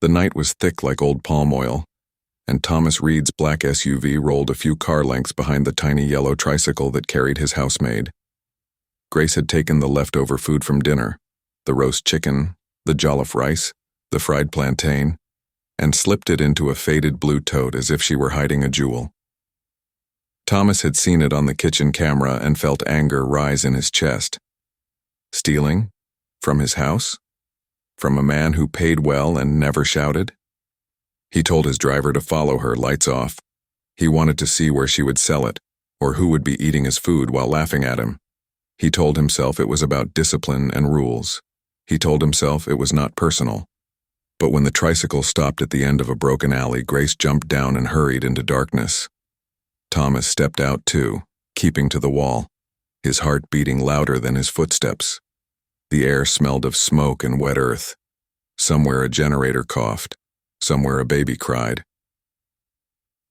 The night was thick like old palm oil, and Thomas Reed's black SUV rolled a few car lengths behind the tiny yellow tricycle that carried his housemaid. Grace had taken the leftover food from dinner, the roast chicken, the jollof rice, the fried plantain, and slipped it into a faded blue tote as if she were hiding a jewel. Thomas had seen it on the kitchen camera and felt anger rise in his chest. Stealing? From his house? From a man who paid well and never shouted? He told his driver to follow her, lights off. He wanted to see where she would sell it, or who would be eating his food while laughing at him. He told himself it was about discipline and rules. He told himself it was not personal. But when the tricycle stopped at the end of a broken alley, Grace jumped down and hurried into darkness. Thomas stepped out too, keeping to the wall, his heart beating louder than his footsteps. The air smelled of smoke and wet earth. Somewhere a generator coughed. Somewhere a baby cried.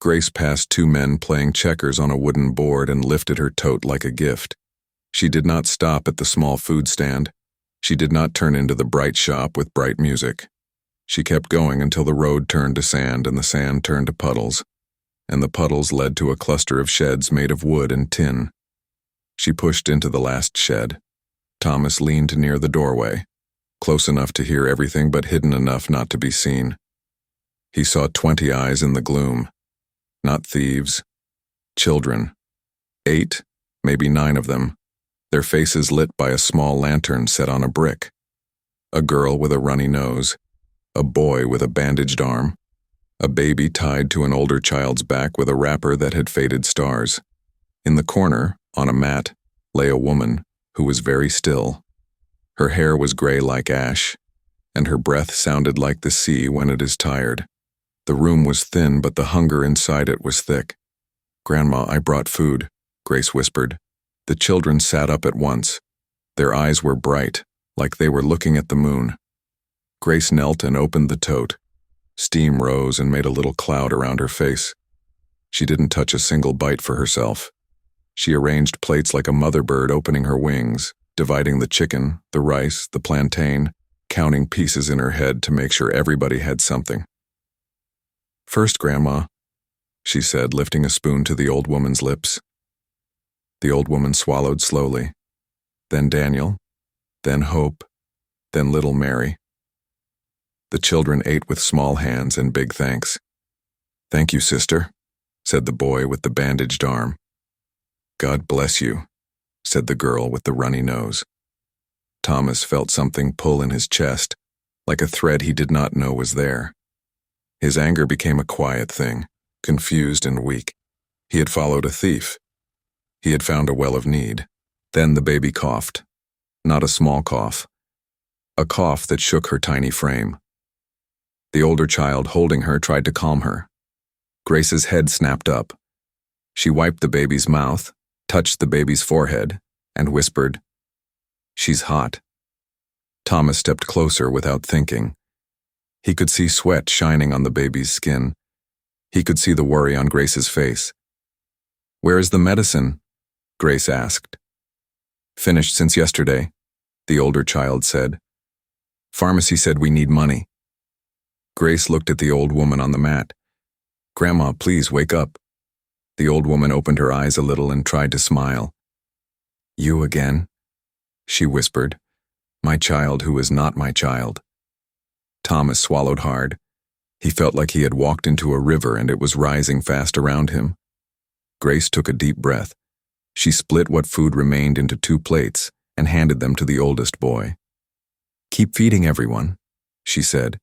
Grace passed two men playing checkers on a wooden board and lifted her tote like a gift. She did not stop at the small food stand. She did not turn into the bright shop with bright music. She kept going until the road turned to sand and the sand turned to puddles, and the puddles led to a cluster of sheds made of wood and tin. She pushed into the last shed. Thomas leaned near the doorway, close enough to hear everything but hidden enough not to be seen. He saw 20 eyes in the gloom. Not thieves. Children. 8, maybe 9 of them, their faces lit by a small lantern set on a brick. A girl with a runny nose. A boy with a bandaged arm. A baby tied to an older child's back with a wrapper that had faded stars. In the corner, on a mat, lay a woman who was very still. Her hair was gray like ash, and her breath sounded like the sea when it is tired. The room was thin, but the hunger inside it was thick. "Grandma, I brought food," Grace whispered. The children sat up at once. Their eyes were bright, like they were looking at the moon. Grace knelt and opened the tote. Steam rose and made a little cloud around her face. She didn't touch a single bite for herself. She arranged plates like a mother bird opening her wings, dividing the chicken, the rice, the plantain, counting pieces in her head to make sure everybody had something. "First, Grandma," she said, lifting a spoon to the old woman's lips. The old woman swallowed slowly. Then Daniel, then Hope, then little Mary. The children ate with small hands and big thanks. "Thank you, sister," said the boy with the bandaged arm. "God bless you," said the girl with the runny nose. Thomas felt something pull in his chest, like a thread he did not know was there. His anger became a quiet thing, confused and weak. He had followed a thief. He had found a well of need. Then the baby coughed. Not a small cough. A cough that shook her tiny frame. The older child holding her tried to calm her. Grace's head snapped up. She wiped the baby's mouth, touched the baby's forehead, and whispered, "She's hot." Thomas stepped closer without thinking. He could see sweat shining on the baby's skin. He could see the worry on Grace's face. "Where is the medicine?" Grace asked. "Finished since yesterday," the older child said. "Pharmacy said we need money." Grace looked at the old woman on the mat. "Grandma, please wake up." The old woman opened her eyes a little and tried to smile. "You again?" she whispered. "My child who is not my child." Thomas swallowed hard. He felt like he had walked into a river and it was rising fast around him. Grace took a deep breath. She split what food remained into 2 plates and handed them to the oldest boy. "Keep feeding everyone," she said.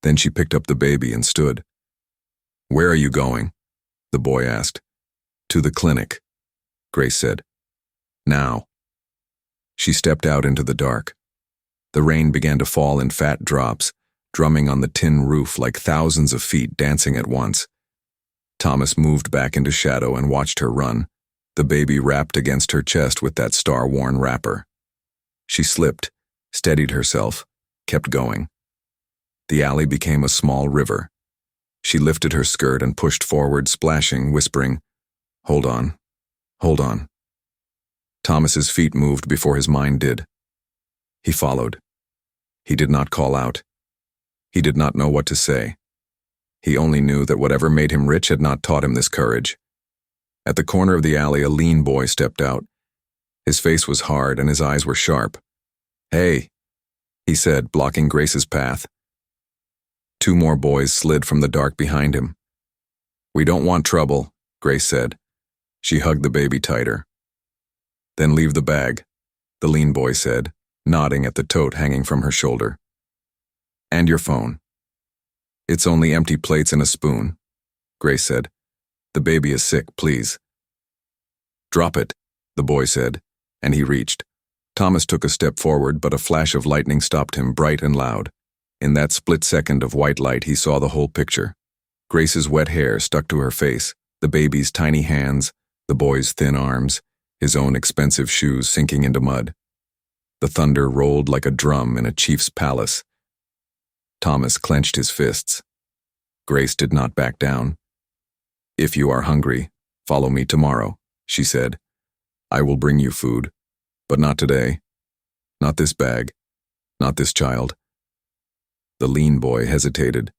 Then she picked up the baby and stood. "Where are you going?" the boy asked. "To the clinic," Grace said. "Now." She stepped out into the dark. The rain began to fall in fat drops, drumming on the tin roof like thousands of feet dancing at once. Thomas moved back into shadow and watched her run, the baby wrapped against her chest with that star-worn wrapper. She slipped, steadied herself, kept going. The alley became a small river. She lifted her skirt and pushed forward, splashing, whispering, "Hold on, hold on." Thomas's feet moved before his mind did. He followed. He did not call out. He did not know what to say. He only knew that whatever made him rich had not taught him this courage. At the corner of the alley, a lean boy stepped out. His face was hard and his eyes were sharp. "Hey," he said, blocking Grace's path. Two more boys slid from the dark behind him. "We don't want trouble," Grace said. She hugged the baby tighter. "Then leave the bag," the lean boy said, nodding at the tote hanging from her shoulder. "And your phone." "It's only empty plates and a spoon," Grace said. "The baby is sick, please." "Drop it," the boy said, and he reached. Thomas took a step forward, but a flash of lightning stopped him, bright and loud. In that split second of white light, he saw the whole picture. Grace's wet hair stuck to her face, the baby's tiny hands, the boy's thin arms, his own expensive shoes sinking into mud. The thunder rolled like a drum in a chief's palace. Thomas clenched his fists. Grace did not back down. "If you are hungry, follow me tomorrow," she said. "I will bring you food, but not today. Not this bag. Not this child." The lean boy hesitated.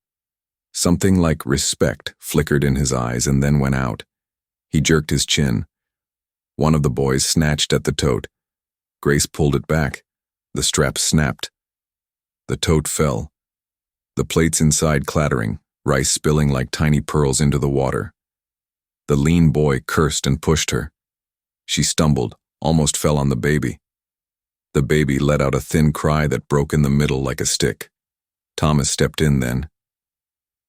Something like respect flickered in his eyes and then went out. He jerked his chin. One of the boys snatched at the tote. Grace pulled it back. The strap snapped. The tote fell. The plates inside clattering, rice spilling like tiny pearls into the water. The lean boy cursed and pushed her. She stumbled, almost fell on the baby. The baby let out a thin cry that broke in the middle like a stick. Thomas stepped in then.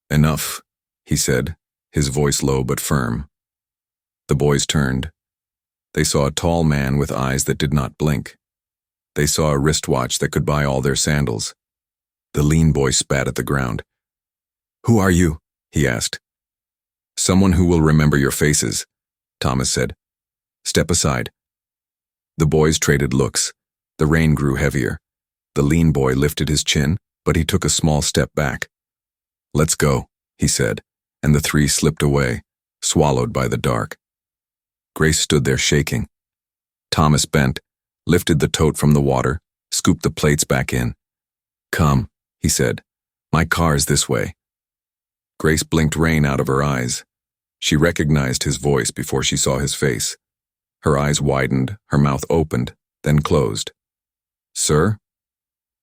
"Enough," he said, his voice low but firm. The boys turned. They saw a tall man with eyes that did not blink. They saw a wristwatch that could buy all their sandals. The lean boy spat at the ground. "Who are you?" he asked. "Someone who will remember your faces," Thomas said. "Step aside." The boys traded looks. The rain grew heavier. The lean boy lifted his chin, but he took a small step back. "Let's go," he said, and the three slipped away, swallowed by the dark. Grace stood there shaking. Thomas bent, lifted the tote from the water, scooped the plates back in. "Come," he said. "My car's this way." Grace blinked rain out of her eyes. She recognized his voice before she saw his face. Her eyes widened, her mouth opened, then closed. "Sir?"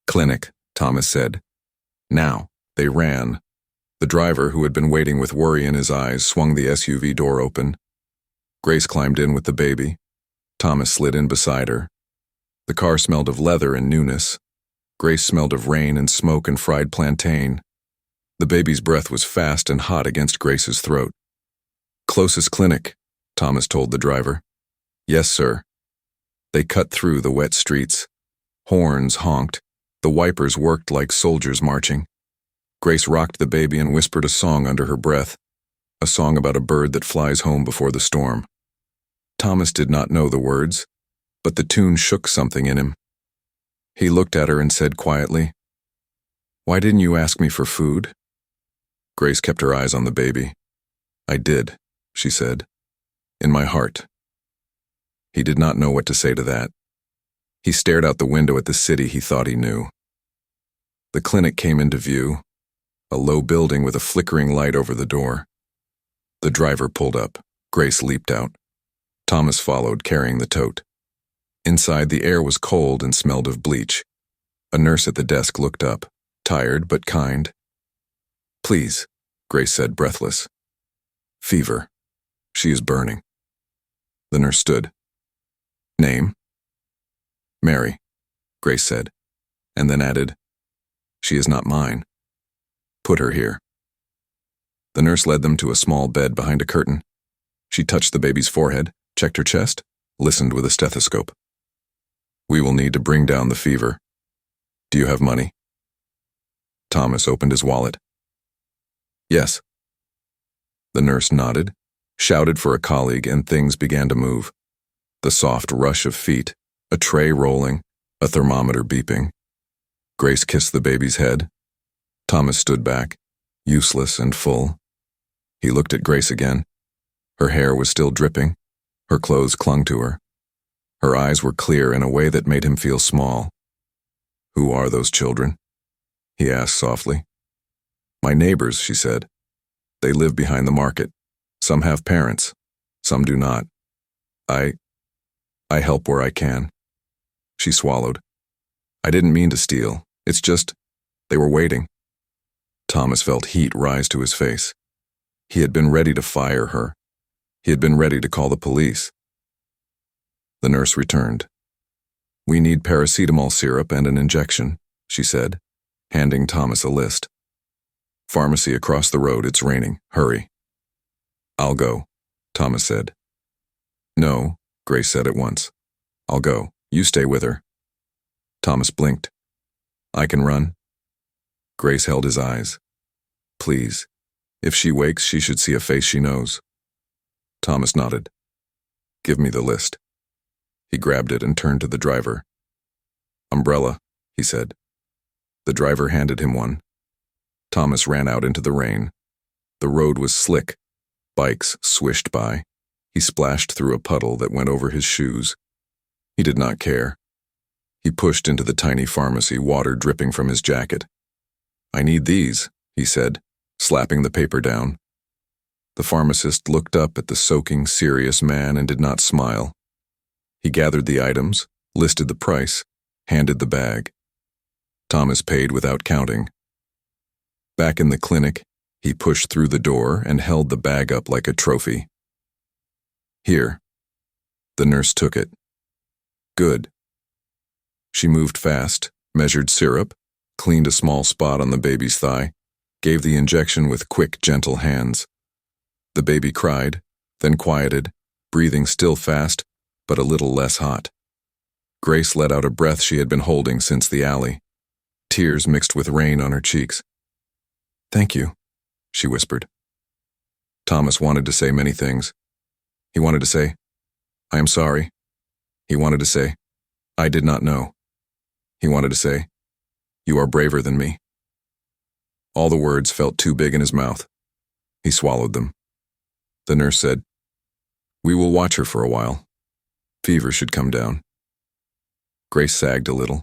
"Clinic," Thomas said. Now, they ran. The driver, who had been waiting with worry in his eyes, swung the SUV door open. Grace climbed in with the baby. Thomas slid in beside her. The car smelled of leather and newness. Grace smelled of rain and smoke and fried plantain. The baby's breath was fast and hot against Grace's throat. "Closest clinic," Thomas told the driver. "Yes, sir." They cut through the wet streets. Horns honked. The wipers worked like soldiers marching. Grace rocked the baby and whispered a song under her breath, a song about a bird that flies home before the storm. Thomas did not know the words, but the tune shook something in him. He looked at her and said quietly, "Why didn't you ask me for food?" Grace kept her eyes on the baby. "I did," she said, "in my heart." He did not know what to say to that. He stared out the window at the city he thought he knew. The clinic came into view, a low building with a flickering light over the door. The driver pulled up. Grace leaped out. Thomas followed, carrying the tote. Inside, the air was cold and smelled of bleach. A nurse at the desk looked up, tired but kind. "Please," Grace said, breathless. "Fever. She is burning." The nurse stood. "Name?" "Mary," Grace said, and then added, "She is not mine. Put her here." The nurse led them to a small bed behind a curtain. She touched the baby's forehead, checked her chest, listened with a stethoscope. "We will need to bring down the fever. Do you have money?" Thomas opened his wallet. "Yes." The nurse nodded, shouted for a colleague, and things began to move. The soft rush of feet, a tray rolling, a thermometer beeping. Grace kissed the baby's head. Thomas stood back, useless and full. He looked at Grace again. Her hair was still dripping. Her clothes clung to her. Her eyes were clear in a way that made him feel small. "Who are those children?" he asked softly. My neighbors, she said. They live behind the market. Some have parents. Some do not. I help where I can. She swallowed. I didn't mean to steal. It's just, they were waiting. Thomas felt heat rise to his face. He had been ready to fire her. He had been ready to call the police. The nurse returned. We need paracetamol syrup and an injection, she said, handing Thomas a list. Pharmacy across the road, it's raining. Hurry. I'll go, Thomas said. No, Grace said at once. I'll go. You stay with her. Thomas blinked. I can run. Grace held his eyes. Please. If she wakes, she should see a face she knows. Thomas nodded. Give me the list. He grabbed it and turned to the driver. Umbrella, he said. The driver handed him one. Thomas ran out into the rain. The road was slick. Bikes swished by. He splashed through a puddle that went over his shoes. He did not care. He pushed into the tiny pharmacy, water dripping from his jacket. I need these, he said, slapping the paper down. The pharmacist looked up at the soaking, serious man and did not smile. He gathered the items, listed the price, handed the bag. Thomas paid without counting. Back in the clinic, he pushed through the door and held the bag up like a trophy. Here. The nurse took it. Good. She moved fast, measured syrup, cleaned a small spot on the baby's thigh, gave the injection with quick, gentle hands. The baby cried, then quieted, breathing still fast, but a little less hot. Grace let out a breath she had been holding since the alley. Tears mixed with rain on her cheeks. Thank you, she whispered. Thomas wanted to say many things. He wanted to say, I am sorry. He wanted to say, I did not know. He wanted to say, you are braver than me. All the words felt too big in his mouth. He swallowed them. The nurse said, we will watch her for a while. Fever should come down. Grace sagged a little,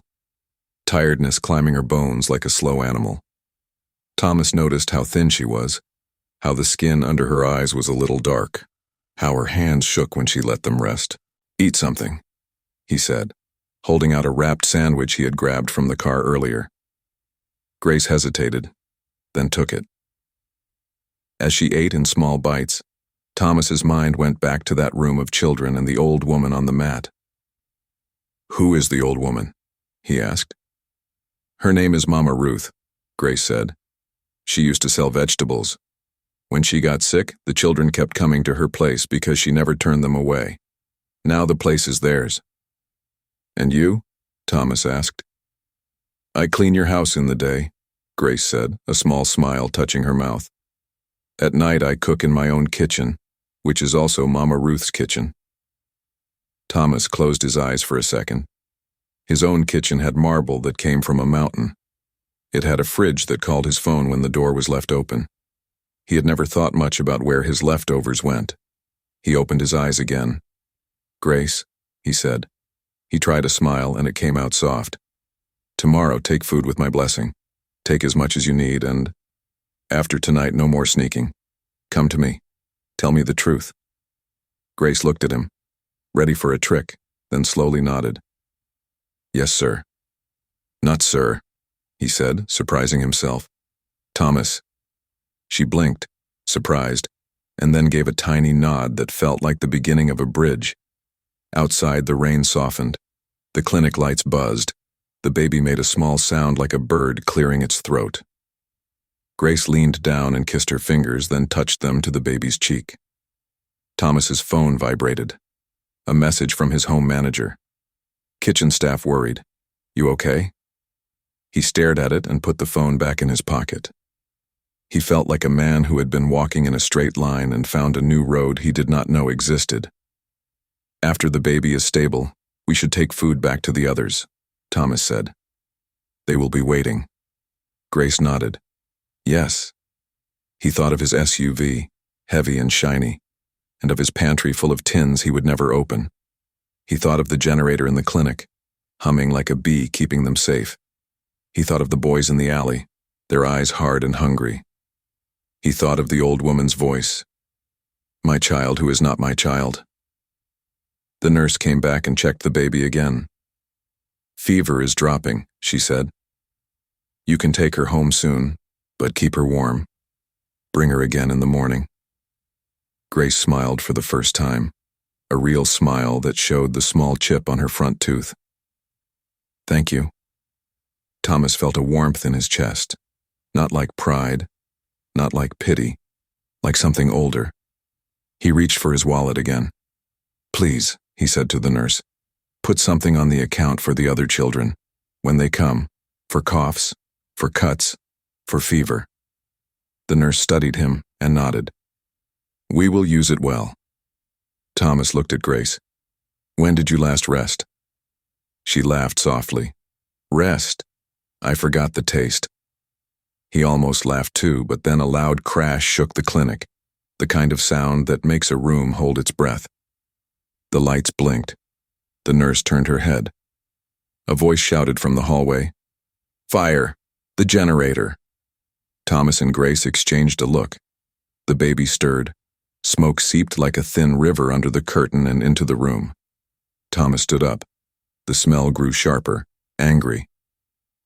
tiredness climbing her bones like a slow animal. Thomas noticed how thin she was, how the skin under her eyes was a little dark, how her hands shook when she let them rest. Eat something, he said, holding out a wrapped sandwich he had grabbed from the car earlier. Grace hesitated, then took it. As she ate in small bites, Thomas's mind went back to that room of children and the old woman on the mat. Who is the old woman? He asked. Her name is Mama Ruth, Grace said. She used to sell vegetables. When she got sick, the children kept coming to her place because she never turned them away. Now the place is theirs. And you? Thomas asked. I clean your house in the day, Grace said, a small smile touching her mouth. At night I cook in my own kitchen, which is also Mama Ruth's kitchen. Thomas closed his eyes for a second. His own kitchen had marble that came from a mountain. It had a fridge that called his phone when the door was left open. He had never thought much about where his leftovers went. He opened his eyes again. Grace, he said. He tried a smile and it came out soft. Tomorrow take food with my blessing. Take as much as you need and, after tonight, no more sneaking. Come to me. Tell me the truth. Grace looked at him, ready for a trick, then slowly nodded. Yes, sir. Not sir, he said, surprising himself. Thomas. She blinked, surprised, and then gave a tiny nod that felt like the beginning of a bridge. Outside, the rain softened. The clinic lights buzzed. The baby made a small sound like a bird clearing its throat. Grace leaned down and kissed her fingers, then touched them to the baby's cheek. Thomas's phone vibrated. A message from his home manager. Kitchen staff worried. You okay? He stared at it and put the phone back in his pocket. He felt like a man who had been walking in a straight line and found a new road he did not know existed. After the baby is stable, we should take food back to the others, Thomas said. They will be waiting. Grace nodded. Yes. He thought of his SUV, heavy and shiny, and of his pantry full of tins he would never open. He thought of the generator in the clinic, humming like a bee keeping them safe. He thought of the boys in the alley, their eyes hard and hungry, He thought of the old woman's voice. My child who is not my child. The nurse came back and checked the baby again. Fever is dropping, she said. You can take her home soon, but keep her warm. Bring her again in the morning. Grace smiled for the first time, a real smile that showed the small chip on her front tooth. Thank you. Thomas felt a warmth in his chest, not like pride, not like pity, like something older. He reached for his wallet again. Please, he said to the nurse, put something on the account for the other children, when they come, for coughs, for cuts, for fever. The nurse studied him and nodded. We will use it well. Thomas looked at Grace. When did you last rest? She laughed softly. Rest? I forgot the taste. He almost laughed too, but then a loud crash shook the clinic, the kind of sound that makes a room hold its breath. The lights blinked. The nurse turned her head. A voice shouted from the hallway, Fire! The generator! Thomas and Grace exchanged a look. The baby stirred. Smoke seeped like a thin river under the curtain and into the room. Thomas stood up. The smell grew sharper, angry.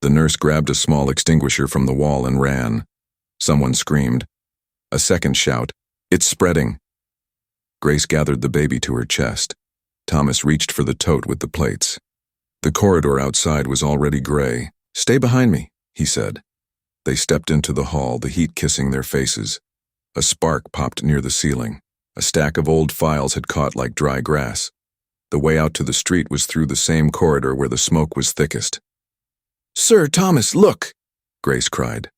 The nurse grabbed a small extinguisher from the wall and ran. Someone screamed. A second shout, It's spreading! Grace gathered the baby to her chest. Thomas reached for the tote with the plates. The corridor outside was already gray. Stay behind me, he said. They stepped into the hall, the heat kissing their faces. A spark popped near the ceiling. A stack of old files had caught like dry grass. The way out to the street was through the same corridor where the smoke was thickest. Sir Thomas, look! Grace cried.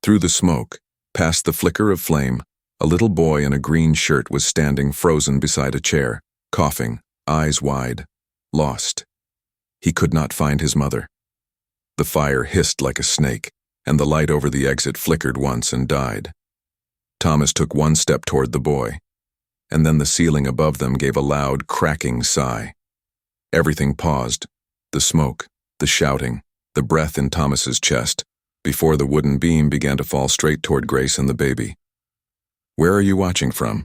Through the smoke, past the flicker of flame, a little boy in a green shirt was standing frozen beside a chair, coughing, eyes wide, lost. He could not find his mother. The fire hissed like a snake, and the light over the exit flickered once and died. Thomas took one step toward the boy, and then the ceiling above them gave a loud, cracking sigh. Everything paused, the smoke, the shouting, the breath in Thomas's chest, before the wooden beam began to fall straight toward Grace and the baby. Where are you watching from?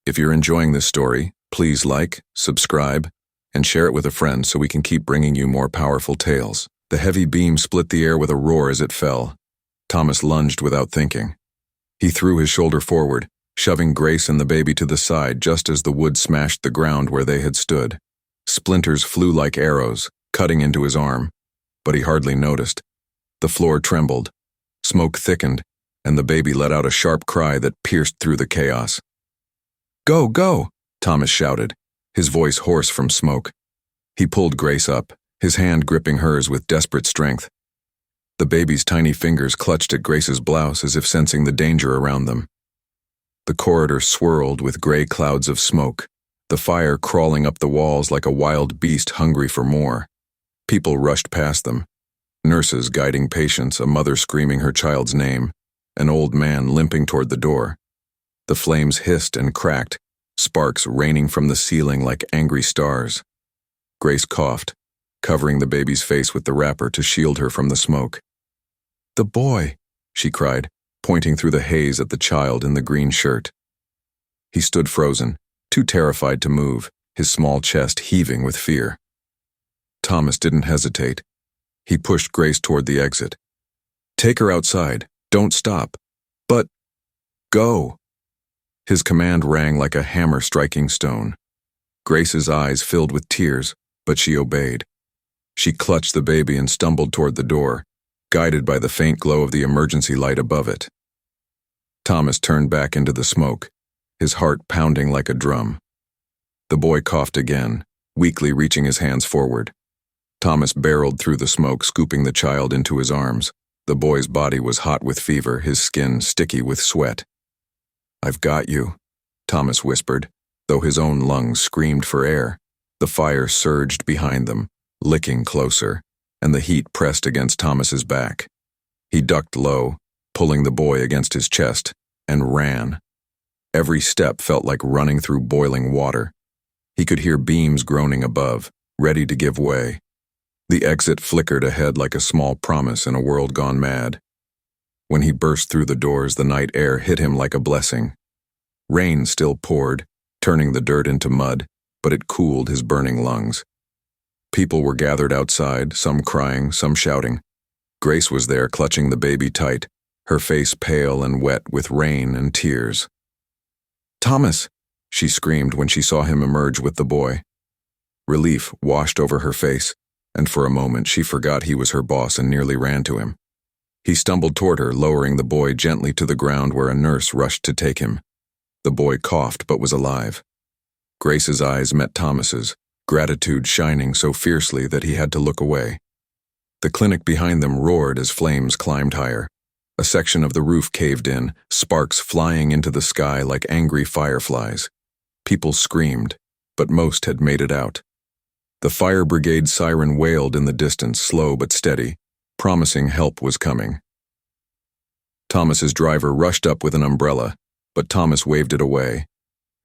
If you're enjoying this story, please like, subscribe, and share it with a friend so we can keep bringing you more powerful tales. The heavy beam split the air with a roar as it fell. Thomas lunged without thinking. He threw his shoulder forward, shoving Grace and the baby to the side just as the wood smashed the ground where they had stood. Splinters flew like arrows, cutting into his arm, but he hardly noticed. The floor trembled, smoke thickened, and the baby let out a sharp cry that pierced through the chaos. Go, go, Thomas shouted, his voice hoarse from smoke. He pulled Grace up, his hand gripping hers with desperate strength. The baby's tiny fingers clutched at Grace's blouse as if sensing the danger around them. The corridor swirled with gray clouds of smoke, the fire crawling up the walls like a wild beast hungry for more. People rushed past them. Nurses guiding patients, a mother screaming her child's name, an old man limping toward the door. The flames hissed and cracked, sparks raining from the ceiling like angry stars. Grace coughed, covering the baby's face with the wrapper to shield her from the smoke. The boy, she cried, pointing through the haze at the child in the green shirt. He stood frozen, too terrified to move, his small chest heaving with fear. Thomas didn't hesitate. He pushed Grace toward the exit. Take her outside. Don't stop. But go. His command rang like a hammer striking stone. Grace's eyes filled with tears, but she obeyed. She clutched the baby and stumbled toward the door, guided by the faint glow of the emergency light above it. Thomas turned back into the smoke, his heart pounding like a drum. The boy coughed again, weakly reaching his hands forward. Thomas barreled through the smoke, scooping the child into his arms. The boy's body was hot with fever, his skin sticky with sweat. I've got you, Thomas whispered, though his own lungs screamed for air. The fire surged behind them, licking closer, and the heat pressed against Thomas's back. He ducked low, pulling the boy against his chest, and ran. Every step felt like running through boiling water. He could hear beams groaning above, ready to give way. The exit flickered ahead like a small promise in a world gone mad. When he burst through the doors, the night air hit him like a blessing. Rain still poured, turning the dirt into mud, but it cooled his burning lungs. People were gathered outside, some crying, some shouting. Grace was there, clutching the baby tight, her face pale and wet with rain and tears. "Thomas!" she screamed when she saw him emerge with the boy. Relief washed over her face, and for a moment she forgot he was her boss and nearly ran to him. He stumbled toward her, lowering the boy gently to the ground where a nurse rushed to take him. The boy coughed but was alive. Grace's eyes met Thomas's, gratitude shining so fiercely that he had to look away. The clinic behind them roared as flames climbed higher. A section of the roof caved in, sparks flying into the sky like angry fireflies. People screamed, but most had made it out. The fire brigade siren wailed in the distance, slow but steady, promising help was coming. Thomas's driver rushed up with an umbrella, but Thomas waved it away.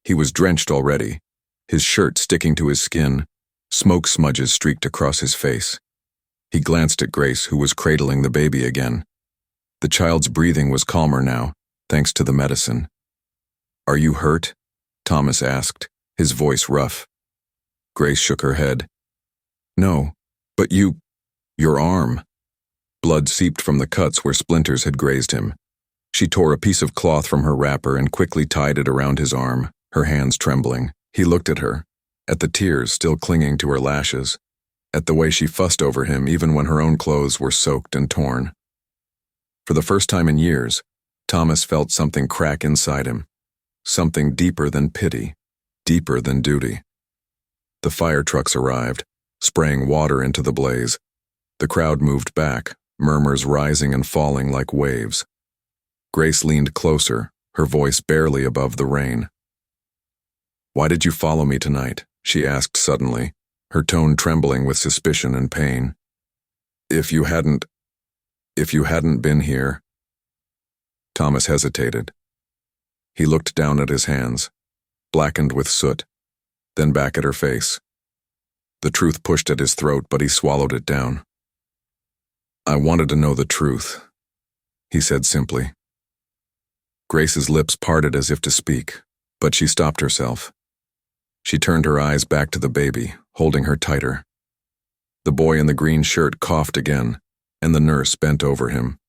He was drenched already, his shirt sticking to his skin, smoke smudges streaked across his face. He glanced at Grace, who was cradling the baby again. The child's breathing was calmer now, thanks to the medicine. "Are you hurt?" Thomas asked, his voice rough. Grace shook her head. "No, but your arm." Blood seeped from the cuts where splinters had grazed him. She tore a piece of cloth from her wrapper and quickly tied it around his arm, her hands trembling. He looked at her, at the tears still clinging to her lashes, at the way she fussed over him even when her own clothes were soaked and torn. For the first time in years, Thomas felt something crack inside him, something deeper than pity, deeper than duty. The fire trucks arrived, spraying water into the blaze. The crowd moved back, murmurs rising and falling like waves. Grace leaned closer, her voice barely above the rain. "Why did you follow me tonight?" she asked suddenly, her tone trembling with suspicion and pain. If you hadn't been here." Thomas hesitated. He looked down at his hands, blackened with soot, then back at her face. The truth pushed at his throat, but he swallowed it down. "I wanted to know the truth," he said simply. Grace's lips parted as if to speak, but she stopped herself. She turned her eyes back to the baby, holding her tighter. The boy in the green shirt coughed again, and the nurse bent over him.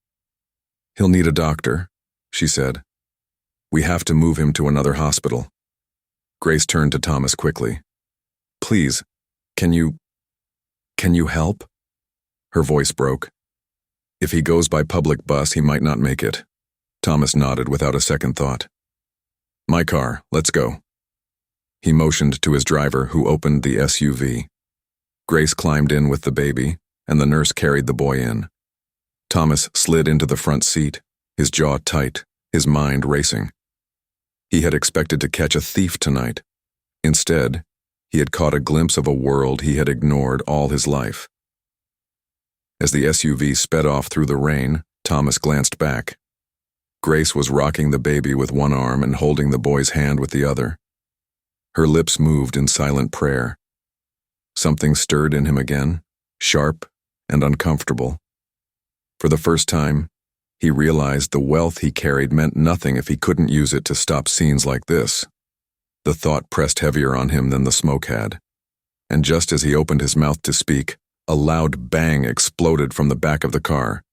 "He'll need a doctor," she said. "We have to move him to another hospital." Grace turned to Thomas quickly. "Please, can you help?" Her voice broke. "If he goes by public bus, he might not make it." Thomas nodded without a second thought. "My car, let's go." He motioned to his driver, who opened the SUV. Grace climbed in with the baby, and the nurse carried the boy in. Thomas slid into the front seat, his jaw tight, his mind racing. He had expected to catch a thief tonight. Instead, he had caught a glimpse of a world he had ignored all his life. As the SUV sped off through the rain, Thomas glanced back. Grace was rocking the baby with one arm and holding the boy's hand with the other. Her lips moved in silent prayer. Something stirred in him again, sharp and uncomfortable. For the first time, he realized the wealth he carried meant nothing if he couldn't use it to stop scenes like this. The thought pressed heavier on him than the smoke had. And just as he opened his mouth to speak, a loud bang exploded from the back of the car.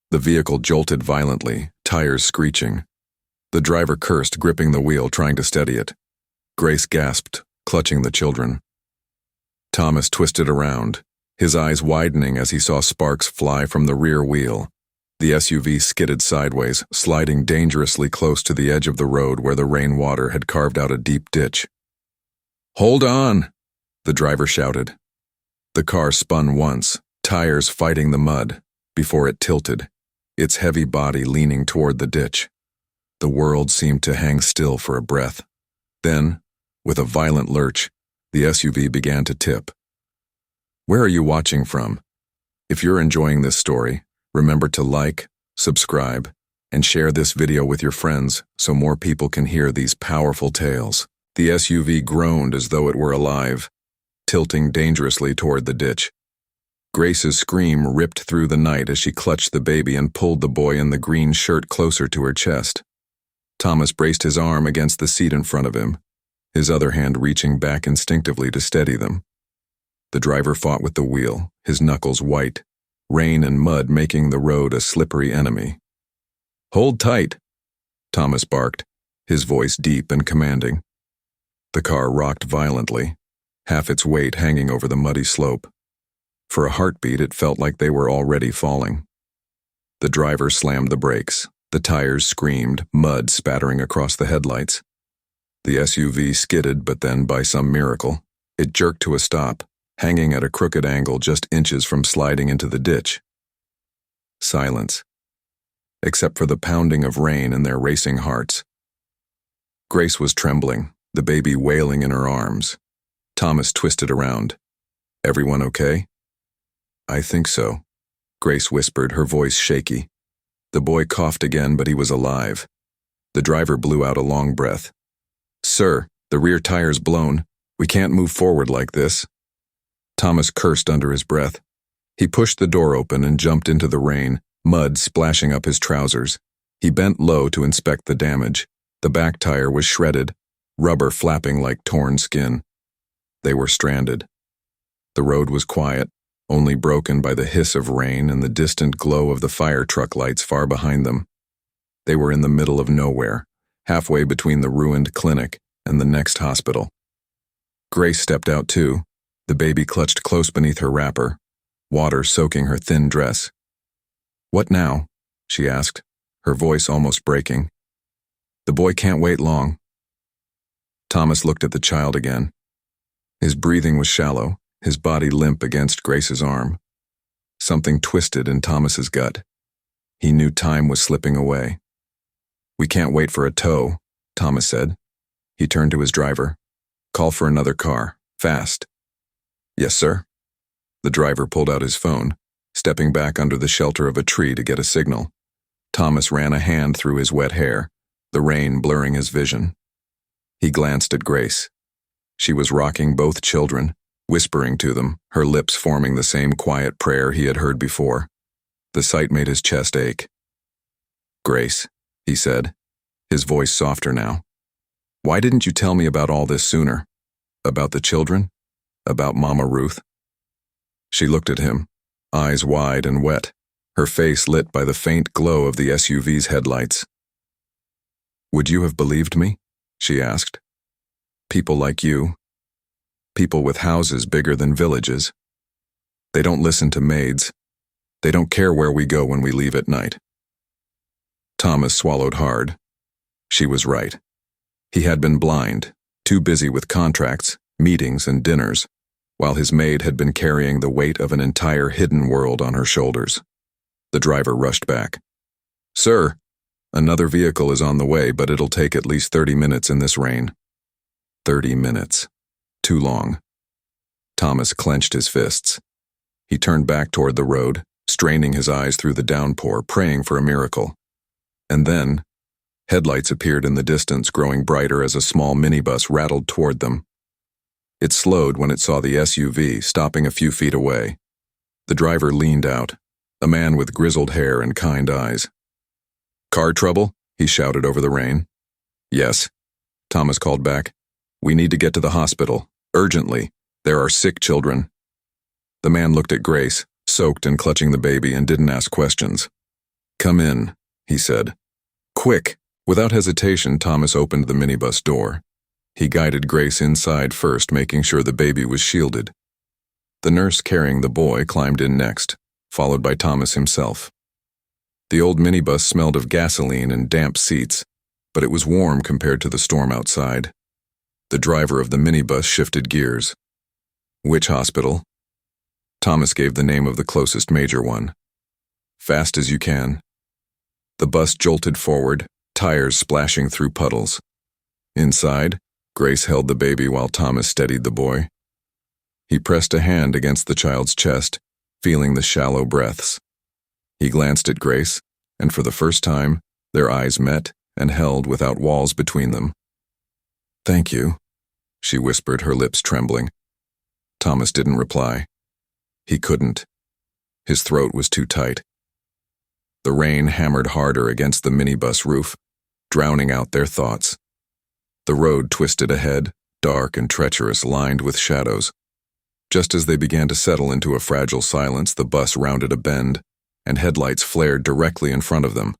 The vehicle jolted violently, tires screeching. The driver cursed, gripping the wheel, trying to steady it. Grace gasped, clutching the children. Thomas twisted around, his eyes widening as he saw sparks fly from the rear wheel. The SUV skidded sideways, sliding dangerously close to the edge of the road where the rainwater had carved out a deep ditch. "Hold on!" the driver shouted. The car spun once, tires fighting the mud, before it tilted, its heavy body leaning toward the ditch. The world seemed to hang still for a breath. Then, with a violent lurch, the SUV began to tip. Where are you watching from? If you're enjoying this story, remember to like, subscribe, and share this video with your friends so more people can hear these powerful tales. The SUV groaned as though it were alive, tilting dangerously toward the ditch. Grace's scream ripped through the night as she clutched the baby and pulled the boy in the green shirt closer to her chest. Thomas braced his arm against the seat in front of him, his other hand reaching back instinctively to steady them. The driver fought with the wheel, his knuckles white, rain and mud making the road a slippery enemy. "Hold tight," Thomas barked, his voice deep and commanding. The car rocked violently, half its weight hanging over the muddy slope. For a heartbeat, it felt like they were already falling. The driver slammed the brakes. The tires screamed, mud spattering across the headlights. The SUV skidded, but then, by some miracle, it jerked to a stop, hanging at a crooked angle just inches from sliding into the ditch. Silence, except for the pounding of rain in their racing hearts. Grace was trembling, the baby wailing in her arms. Thomas twisted around. "Everyone okay?" "I think so," Grace whispered, her voice shaky. The boy coughed again, but he was alive. The driver blew out a long breath. "Sir, the rear tire's blown. We can't move forward like this." Thomas cursed under his breath. He pushed the door open and jumped into the rain, mud splashing up his trousers. He bent low to inspect the damage. The back tire was shredded, rubber flapping like torn skin. They were stranded. The road was quiet, only broken by the hiss of rain and the distant glow of the fire truck lights far behind them. They were in the middle of nowhere, halfway between the ruined clinic and the next hospital. Grace stepped out too, the baby clutched close beneath her wrapper, water soaking her thin dress. "What now?" she asked, her voice almost breaking. "The boy can't wait long." Thomas looked at the child again. His breathing was shallow, his body limp against Grace's arm. Something twisted in Thomas's gut. He knew time was slipping away. "We can't wait for a tow," Thomas said. He turned to his driver. "Call for another car, fast." "Yes, sir." The driver pulled out his phone, stepping back under the shelter of a tree to get a signal. Thomas ran a hand through his wet hair, the rain blurring his vision. He glanced at Grace. She was rocking both children, whispering to them, her lips forming the same quiet prayer he had heard before. The sight made his chest ache. "Grace," he said, his voice softer now. "Why didn't you tell me about all this sooner? About the children? About Mama Ruth?" She looked at him, eyes wide and wet, her face lit by the faint glow of the SUV's headlights. "Would you have believed me?" she asked. "People like you. People with houses bigger than villages. They don't listen to maids. They don't care where we go when we leave at night." Thomas swallowed hard. She was right. He had been blind, too busy with contracts, meetings, and dinners, while his maid had been carrying the weight of an entire hidden world on her shoulders. The driver rushed back. "Sir, another vehicle is on the way, but it'll take at least 30 minutes in this rain." 30 minutes. Too long. Thomas clenched his fists. He turned back toward the road, straining his eyes through the downpour, praying for a miracle. And then, headlights appeared in the distance, growing brighter as a small minibus rattled toward them. It slowed when it saw the SUV, stopping a few feet away. The driver leaned out, a man with grizzled hair and kind eyes. "Car trouble?" he shouted over the rain. "Yes," Thomas called back. "We need to get to the hospital, urgently. There are sick children." The man looked at Grace, soaked and clutching the baby, and didn't ask questions. "Come in," he said. "Quick!" Without hesitation, Thomas opened the minibus door. He guided Grace inside first, making sure the baby was shielded. The nurse carrying the boy climbed in next, followed by Thomas himself. The old minibus smelled of gasoline and damp seats, but it was warm compared to the storm outside. The driver of the minibus shifted gears. "Which hospital?" Thomas gave the name of the closest major one. "Fast as you can." The bus jolted forward, tires splashing through puddles. Inside, Grace held the baby while Thomas steadied the boy. He pressed a hand against the child's chest, feeling the shallow breaths. He glanced at Grace, and for the first time, their eyes met and held without walls between them. "Thank you," she whispered, her lips trembling. Thomas didn't reply. He couldn't. His throat was too tight. The rain hammered harder against the minibus roof, drowning out their thoughts. The road twisted ahead, dark and treacherous, lined with shadows. Just as they began to settle into a fragile silence, the bus rounded a bend, and headlights flared directly in front of them.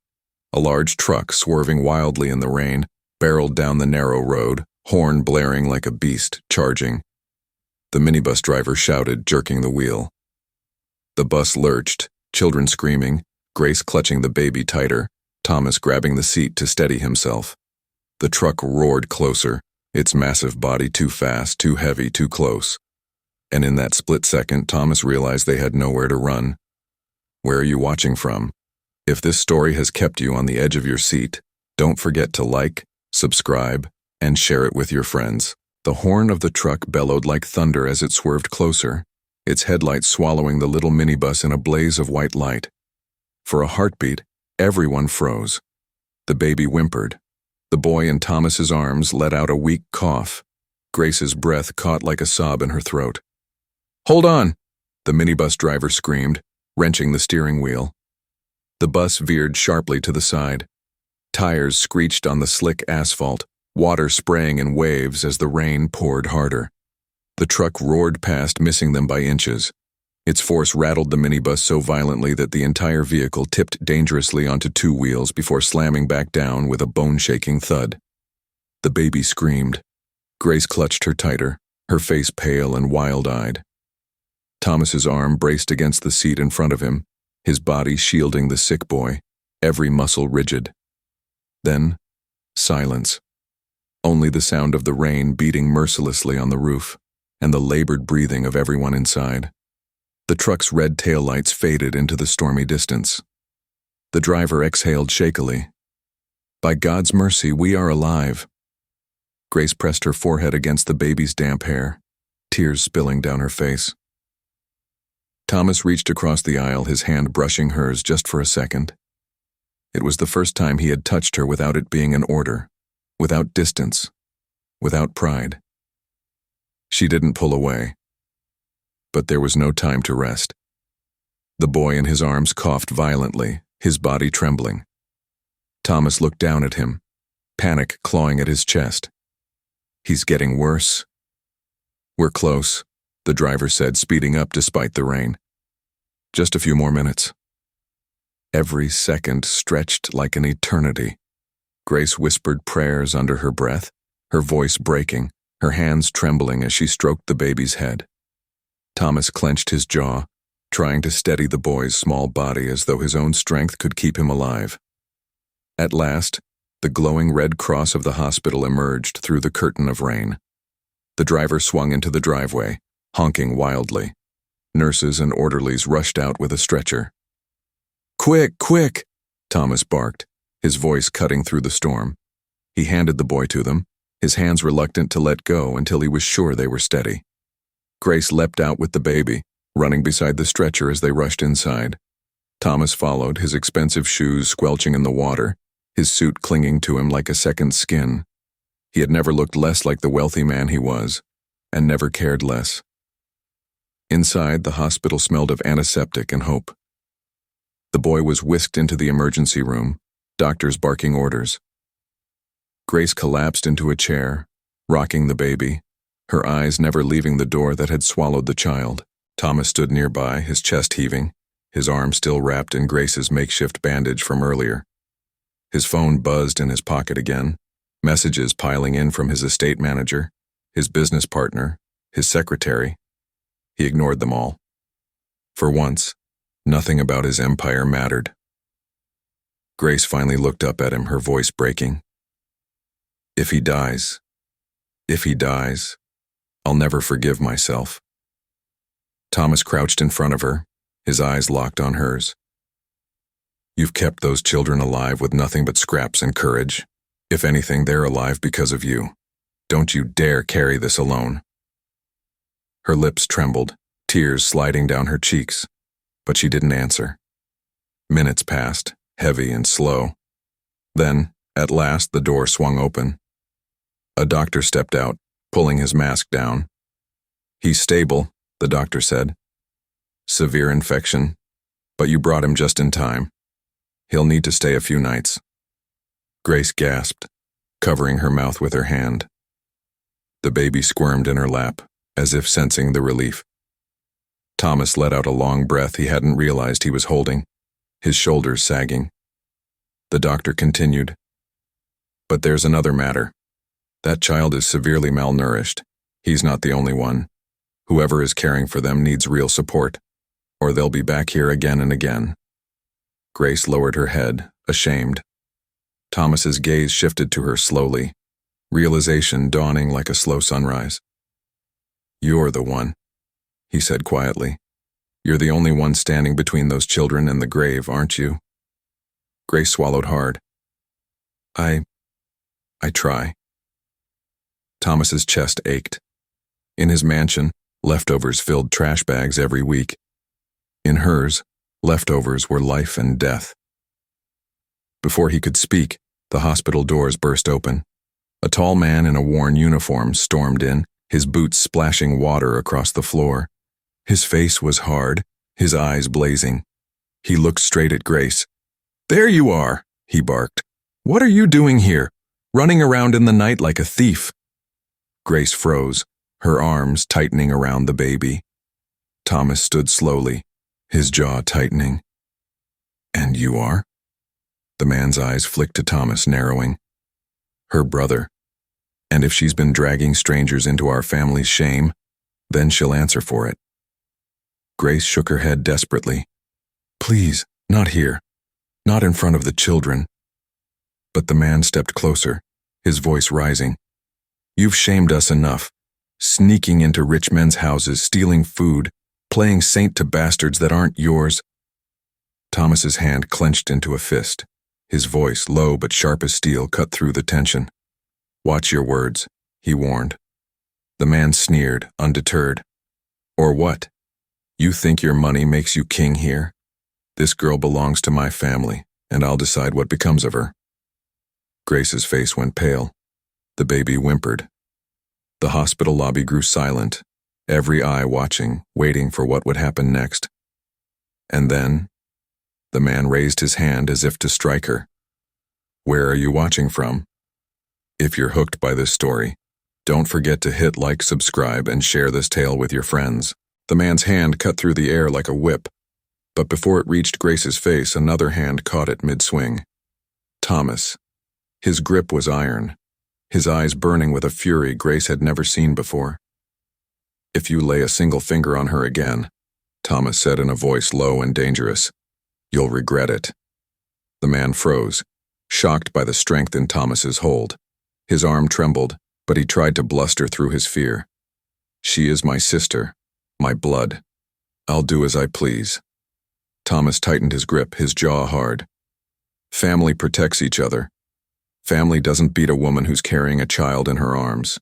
A large truck, swerving wildly in the rain, barreled down the narrow road, horn blaring like a beast charging. The minibus driver shouted, jerking the wheel. The bus lurched, children screaming, Grace clutching the baby tighter, Thomas grabbing the seat to steady himself. The truck roared closer, its massive body too fast, too heavy, too close. And in that split second, Thomas realized they had nowhere to run. Where are you watching from? If this story has kept you on the edge of your seat, don't forget to like, subscribe, and share it with your friends. The horn of the truck bellowed like thunder as it swerved closer, its headlights swallowing the little minibus in a blaze of white light. For a heartbeat, everyone froze. The baby whimpered. The boy in Thomas's arms let out a weak cough. Grace's breath caught like a sob in her throat. "Hold on!" the minibus driver screamed, wrenching the steering wheel. The bus veered sharply to the side. Tires screeched on the slick asphalt, water spraying in waves as the rain poured harder. The truck roared past, missing them by inches. Its force rattled the minibus so violently that the entire vehicle tipped dangerously onto two wheels before slamming back down with a bone-shaking thud. The baby screamed. Grace clutched her tighter, her face pale and wild-eyed. Thomas's arm braced against the seat in front of him, his body shielding the sick boy, every muscle rigid. Then, silence. Only the sound of the rain beating mercilessly on the roof, and the labored breathing of everyone inside. The truck's red taillights faded into the stormy distance. The driver exhaled shakily. "By God's mercy, we are alive." Grace pressed her forehead against the baby's damp hair, tears spilling down her face. Thomas reached across the aisle, his hand brushing hers just for a second. It was the first time he had touched her without it being an order, without distance, without pride. She didn't pull away. But there was no time to rest. The boy in his arms coughed violently, his body trembling. Thomas looked down at him, panic clawing at his chest. "He's getting worse." "We're close," the driver said, speeding up despite the rain. "Just a few more minutes." Every second stretched like an eternity. Grace whispered prayers under her breath, her voice breaking, her hands trembling as she stroked the baby's head. Thomas clenched his jaw, trying to steady the boy's small body as though his own strength could keep him alive. At last, the glowing red cross of the hospital emerged through the curtain of rain. The driver swung into the driveway, honking wildly. Nurses and orderlies rushed out with a stretcher. "Quick, quick!" Thomas barked, his voice cutting through the storm. He handed the boy to them, his hands reluctant to let go until he was sure they were steady. Grace leapt out with the baby, running beside the stretcher as they rushed inside. Thomas followed, his expensive shoes squelching in the water, his suit clinging to him like a second skin. He had never looked less like the wealthy man he was, and never cared less. Inside, the hospital smelled of antiseptic and hope. The boy was whisked into the emergency room, doctors barking orders. Grace collapsed into a chair, rocking the baby, her eyes never leaving the door that had swallowed the child. Thomas stood nearby, his chest heaving, his arm still wrapped in Grace's makeshift bandage from earlier. His phone buzzed in his pocket again, messages piling in from his estate manager, his business partner, his secretary. He ignored them all. For once, nothing about his empire mattered. Grace finally looked up at him, her voice breaking. If he dies, I'll never forgive myself." Thomas crouched in front of her, his eyes locked on hers. "You've kept those children alive with nothing but scraps and courage. If anything, they're alive because of you. Don't you dare carry this alone." Her lips trembled, tears sliding down her cheeks, but she didn't answer. Minutes passed, heavy and slow. Then, at last, the door swung open. A doctor stepped out, pulling his mask down. "He's stable," the doctor said. "Severe infection, But you brought him just in time. He'll need to stay a few nights." Grace gasped, covering her mouth with her hand. The baby squirmed in her lap, as if sensing the relief. Thomas let out a long breath he hadn't realized he was holding, his shoulders sagging. The doctor continued, "But there's another matter. That child is severely malnourished. He's not the only one. Whoever is caring for them needs real support, or they'll be back here again and again." Grace lowered her head, ashamed. Thomas's gaze shifted to her slowly, realization dawning like a slow sunrise. "You're the one," he said quietly. "You're the only one standing between those children and the grave, aren't you?" Grace swallowed hard. I try." Thomas's chest ached. In his mansion, leftovers filled trash bags every week. In hers, leftovers were life and death. Before he could speak, the hospital doors burst open. A tall man in a worn uniform stormed in, his boots splashing water across the floor. His face was hard, his eyes blazing. He looked straight at Grace. "There you are," he barked. "What are you doing here, running around in the night like a thief?" Grace froze, her arms tightening around the baby. Thomas stood slowly, his jaw tightening. "And you are?" The man's eyes flicked to Thomas, narrowing. "Her brother. And if she's been dragging strangers into our family's shame, then she'll answer for it." Grace shook her head desperately. "Please, not here. Not in front of the children." But the man stepped closer, his voice rising. "You've shamed us enough, sneaking into rich men's houses, stealing food, playing saint to bastards that aren't yours." Thomas's hand clenched into a fist. His voice, low but sharp as steel, cut through the tension. "Watch your words," he warned. The man sneered, undeterred. "Or what? You think your money makes you king here? This girl belongs to my family, and I'll decide what becomes of her." Grace's face went pale. The baby whimpered. The hospital lobby grew silent, every eye watching, waiting for what would happen next. And then, the man raised his hand as if to strike her. "Where are you watching from? If you're hooked by this story, don't forget to hit like, subscribe, and share this tale with your friends." The man's hand cut through the air like a whip, but before it reached Grace's face, another hand caught it mid-swing. Thomas. His grip was iron, his eyes burning with a fury Grace had never seen before. "If you lay a single finger on her again," Thomas said in a voice low and dangerous, "you'll regret it." The man froze, shocked by the strength in Thomas's hold. His arm trembled, but he tried to bluster through his fear. "She is my sister, my blood. I'll do as I please." Thomas tightened his grip, his jaw hard. "Family protects each other. Family doesn't beat a woman who's carrying a child in her arms."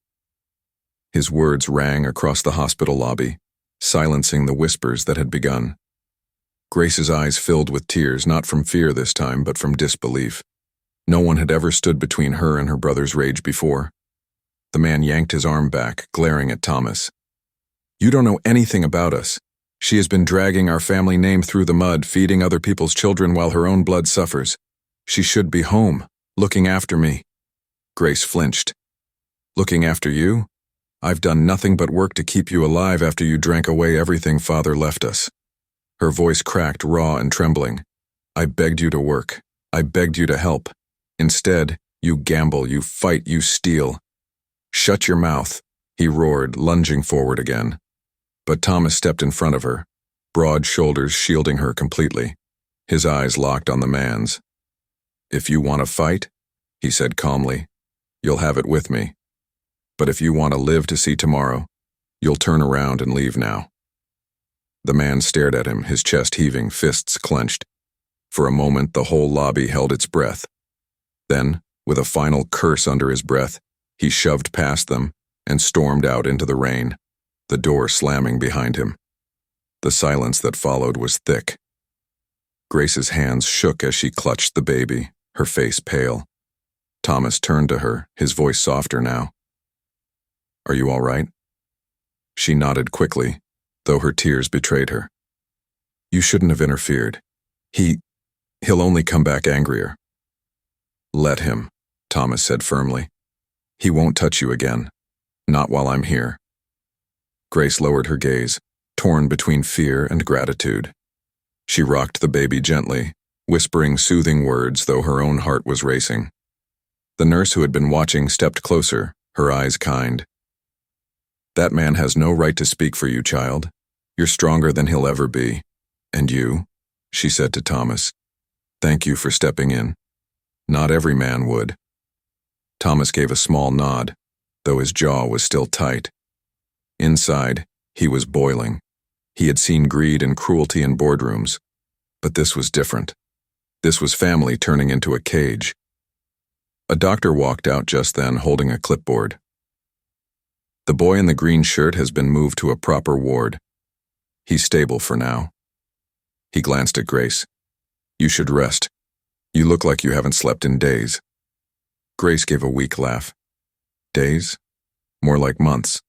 His words rang across the hospital lobby, silencing the whispers that had begun. Grace's eyes filled with tears, not from fear this time, but from disbelief. No one had ever stood between her and her brother's rage before. The man yanked his arm back, glaring at Thomas. "You don't know anything about us. She has been dragging our family name through the mud, feeding other people's children while her own blood suffers. She should be home, looking after me." Grace flinched. "Looking after you? I've done nothing but work to keep you alive after you drank away everything Father left us." Her voice cracked, raw and trembling. "I begged you to work. I begged you to help. Instead, you gamble, you fight, you steal." "Shut your mouth," he roared, lunging forward again. But Thomas stepped in front of her, broad shoulders shielding her completely. His eyes locked on the man's. "If you want to fight," he said calmly, "you'll have it with me. But if you want to live to see tomorrow, you'll turn around and leave now." The man stared at him, his chest heaving, fists clenched. For a moment, the whole lobby held its breath. Then, with a final curse under his breath, he shoved past them and stormed out into the rain, the door slamming behind him. The silence that followed was thick. Grace's hands shook as she clutched the baby, her face pale. Thomas turned to her, his voice softer now. "Are you all right?" She nodded quickly, though her tears betrayed her. "You shouldn't have interfered. He'll only come back angrier. Let him, Thomas said firmly. He won't touch you again. Not while I'm here. Grace lowered her gaze, torn between fear and gratitude. She rocked the baby gently, whispering soothing words though her own heart was racing. The nurse who had been watching stepped closer, her eyes kind. That man has no right to speak for you, child. You're stronger than he'll ever be. And you, she said to Thomas, thank you for stepping in. Not every man would. Thomas gave a small nod, though his jaw was still tight. Inside, he was boiling. He had seen greed and cruelty in boardrooms, but this was different. This was family turning into a cage. A doctor walked out just then holding a clipboard. The boy in the green shirt has been moved to a proper ward. He's stable for now. He glanced at Grace. You should rest. You look like you haven't slept in days. Grace gave a weak laugh. Days? More like months.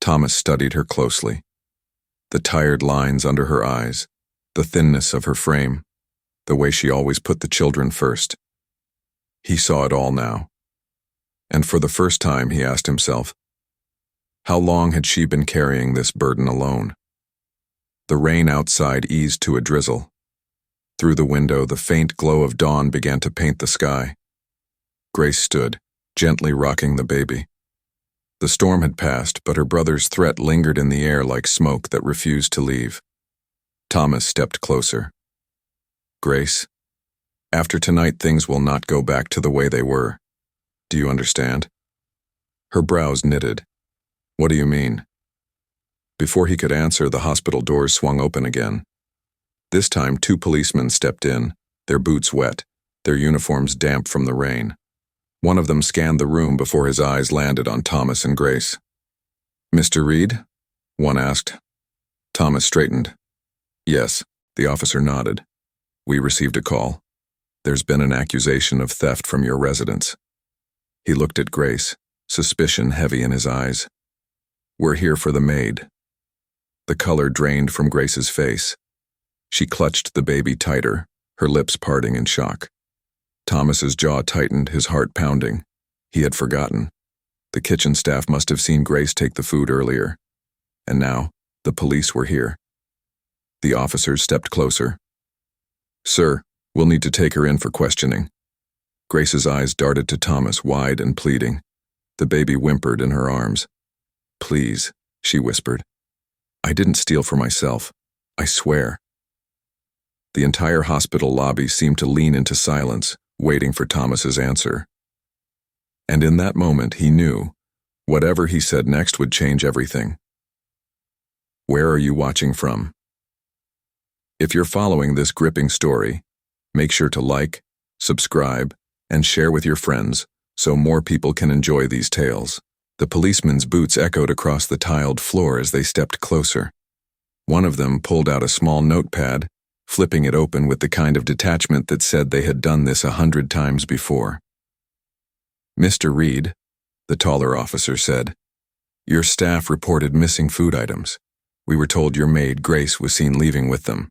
Thomas studied her closely. The tired lines under her eyes, the thinness of her frame, the way she always put the children first. He saw it all now. And for the first time he asked himself, how long had she been carrying this burden alone? The rain outside eased to a drizzle. Through the window, the faint glow of dawn began to paint the sky. Grace stood, gently rocking the baby. The storm had passed, but her brother's threat lingered in the air like smoke that refused to leave. Thomas stepped closer. Grace, after tonight things will not go back to the way they were. Do you understand? Her brows knitted. What do you mean? Before he could answer, the hospital doors swung open again. This time 2 policemen stepped in, their boots wet, their uniforms damp from the rain. One of them scanned the room before his eyes landed on Thomas and Grace. Mr. Reed? One asked. Thomas straightened. Yes, the officer nodded. We received a call. There's been an accusation of theft from your residence. He looked at Grace, suspicion heavy in his eyes. We're here for the maid. The color drained from Grace's face. She clutched the baby tighter, her lips parting in shock. Thomas's jaw tightened, his heart pounding. He had forgotten. The kitchen staff must have seen Grace take the food earlier. And now, the police were here. The officers stepped closer. Sir, we'll need to take her in for questioning. Grace's eyes darted to Thomas, wide and pleading. The baby whimpered in her arms. Please, she whispered. I didn't steal for myself. I swear. The entire hospital lobby seemed to lean into silence, waiting for Thomas's answer. And in that moment he knew, whatever he said next would change everything. Where are you watching from? If you're following this gripping story, make sure to like, subscribe, and share with your friends so more people can enjoy these tales. The policemen's boots echoed across the tiled floor as they stepped closer. One of them pulled out a small notepad, flipping it open with the kind of detachment that said they had done this 100 times before. Mr. Reed, the taller officer said, your staff reported missing food items. We were told your maid, Grace, was seen leaving with them.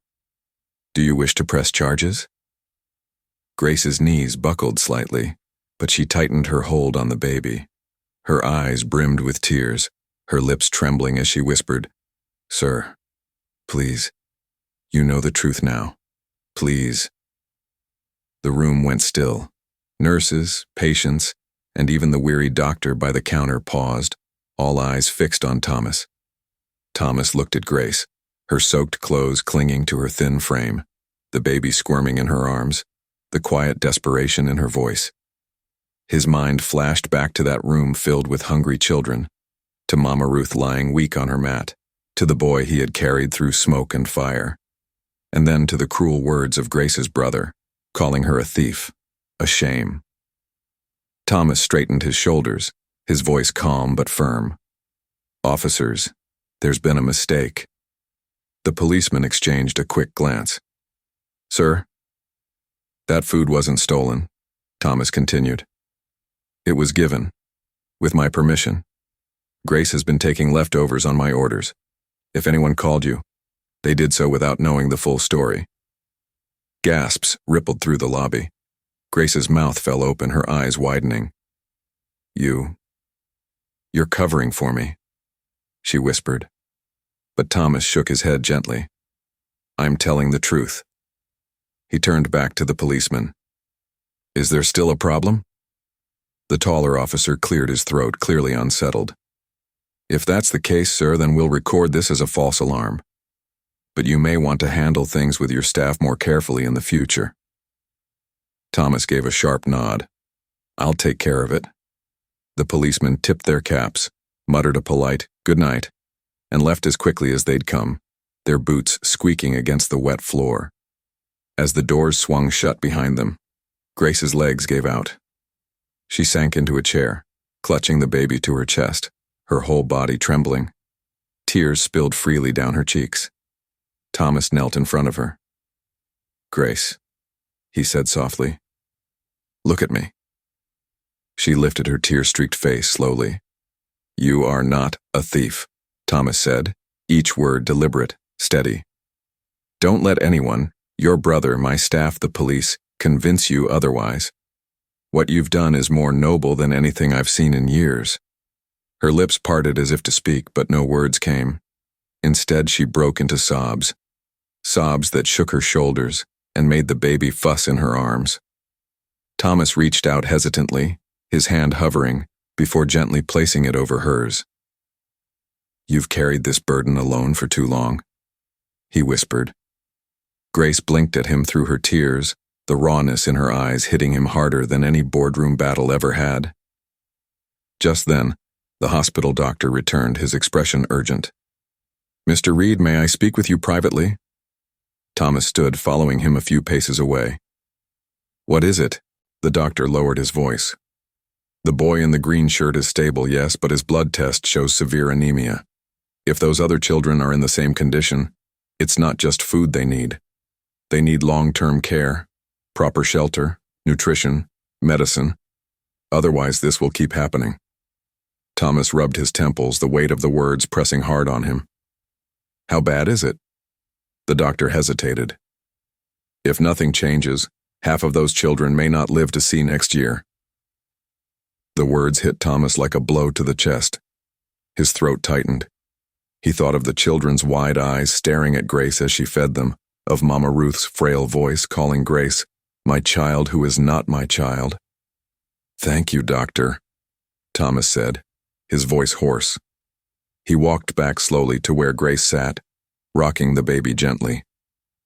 Do you wish to press charges? Grace's knees buckled slightly, but she tightened her hold on the baby. Her eyes brimmed with tears, her lips trembling as she whispered, Sir, please, you know the truth now. Please. The room went still. Nurses, patients, and even the weary doctor by the counter paused, all eyes fixed on Thomas. Thomas looked at Grace, her soaked clothes clinging to her thin frame, the baby squirming in her arms, the quiet desperation in her voice. His mind flashed back to that room filled with hungry children, to Mama Ruth lying weak on her mat, to the boy he had carried through smoke and fire, and then to the cruel words of Grace's brother, calling her a thief, a shame. Thomas straightened his shoulders, his voice calm but firm. Officers, there's been a mistake. The policeman exchanged a quick glance. Sir? That food wasn't stolen, Thomas continued. It was given, with my permission. Grace has been taking leftovers on my orders. If anyone called you, they did so without knowing the full story. Gasps rippled through the lobby. Grace's mouth fell open, her eyes widening. You're covering for me," she whispered. But Thomas shook his head gently. "I'm telling the truth." He turned back to the policeman. "Is there still a problem?" The taller officer cleared his throat, clearly unsettled. "If that's the case, sir, then we'll record this as a false alarm. But you may want to handle things with your staff more carefully in the future." Thomas gave a sharp nod. "I'll take care of it." The policemen tipped their caps, muttered a polite "good night," and left as quickly as they'd come, their boots squeaking against the wet floor. As the doors swung shut behind them, Grace's legs gave out. She sank into a chair, clutching the baby to her chest, her whole body trembling. Tears spilled freely down her cheeks. Thomas knelt in front of her. "Grace," he said softly, "look at me." She lifted her tear-streaked face slowly. "You are not a thief," Thomas said, each word deliberate, steady. "Don't let anyone, your brother, my staff, the police, convince you otherwise. What you've done is more noble than anything I've seen in years." Her lips parted as if to speak, but no words came. Instead, she broke into sobs. Sobs that shook her shoulders and made the baby fuss in her arms. Thomas reached out hesitantly, his hand hovering, before gently placing it over hers. "You've carried this burden alone for too long," he whispered. Grace blinked at him through her tears, the rawness in her eyes hitting him harder than any boardroom battle ever had. Just then, the hospital doctor returned, his expression urgent. "Mr. Reed, may I speak with you privately?" Thomas stood, following him a few paces away. "What is it?" The doctor lowered his voice. "The boy in the green shirt is stable, yes, but his blood test shows severe anemia. If those other children are in the same condition, it's not just food they need. They need long-term care, proper shelter, nutrition, medicine. Otherwise, this will keep happening." Thomas rubbed his temples, the weight of the words pressing hard on him. "How bad is it?" The doctor hesitated. "If nothing changes, half of those children may not live to see next year." The words hit Thomas like a blow to the chest. His throat tightened. He thought of the children's wide eyes staring at Grace as she fed them, of Mama Ruth's frail voice calling Grace, "my child who is not my child." "Thank you, doctor," Thomas said, his voice hoarse. He walked back slowly to where Grace sat, rocking the baby gently.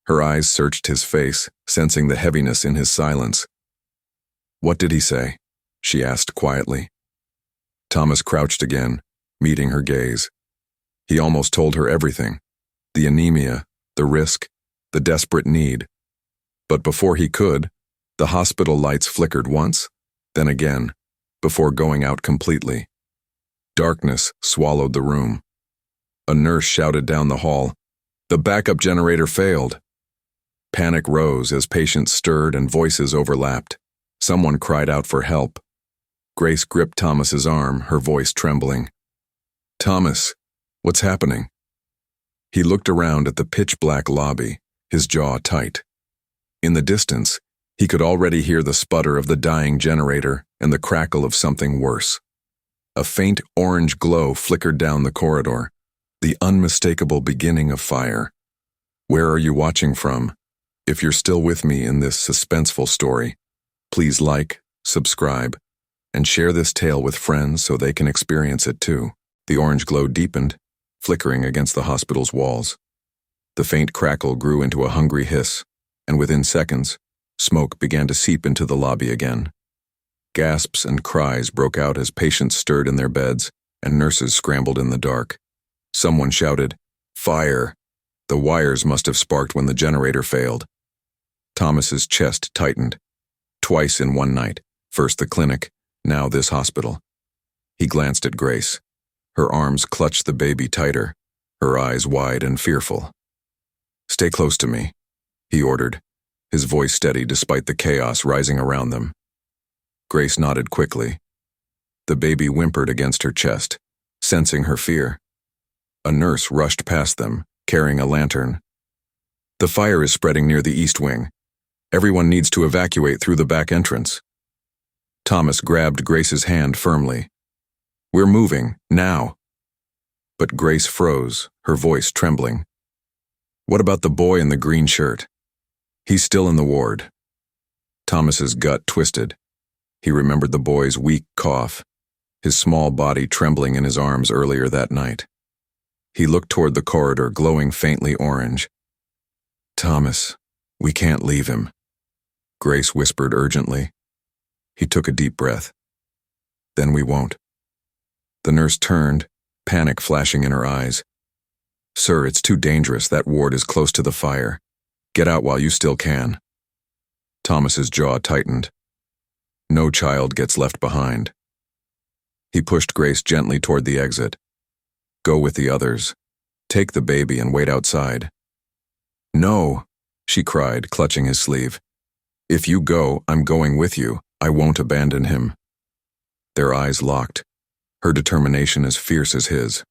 Her eyes searched his face, sensing the heaviness in his silence. "What did he say?" she asked quietly. Thomas crouched again, meeting her gaze. He almost told her everything, the anemia, the risk, the desperate need. But before he could, the hospital lights flickered once, then again, before going out completely. Darkness swallowed the room. A nurse shouted down the hall, "The backup generator failed." Panic rose as patients stirred and voices overlapped. Someone cried out for help. Grace gripped Thomas's arm, her voice trembling. "Thomas, what's happening?" He looked around at the pitch-black lobby, his jaw tight. In the distance, he could already hear the sputter of the dying generator and the crackle of something worse. A faint orange glow flickered down the corridor, the unmistakable beginning of fire. Where are you watching from? If you're still with me in this suspenseful story, please like, subscribe, and share this tale with friends so they can experience it too. The orange glow deepened, flickering against the hospital's walls. The faint crackle grew into a hungry hiss, and within seconds, smoke began to seep into the lobby again. Gasps and cries broke out as patients stirred in their beds and nurses scrambled in the dark. Someone shouted, "Fire!" The wires must have sparked when the generator failed. Thomas's chest tightened. Twice in one night, first the clinic, now this hospital. He glanced at Grace. Her arms clutched the baby tighter, her eyes wide and fearful. "Stay close to me," he ordered, his voice steady despite the chaos rising around them. Grace nodded quickly. The baby whimpered against her chest, sensing her fear. A nurse rushed past them, carrying a lantern. "The fire is spreading near the east wing. Everyone needs to evacuate through the back entrance. Thomas grabbed Grace's hand firmly. We're moving, now. But Grace froze, her voice trembling. What about the boy in the green shirt? He's still in the ward. Thomas's gut twisted. He remembered the boy's weak cough, his small body trembling in his arms earlier that night. He looked toward the corridor, glowing faintly orange. Thomas, we can't leave him, Grace whispered urgently. He took a deep breath. Then we won't. The nurse turned, panic flashing in her eyes. Sir, it's too dangerous. That ward is close to the fire. Get out while you still can. Thomas's jaw tightened. No child gets left behind. He pushed Grace gently toward the exit. Go with the others. Take the baby and wait outside. No, she cried, clutching his sleeve. If you go, I'm going with you. I won't abandon him. Their eyes locked, her determination as fierce as his.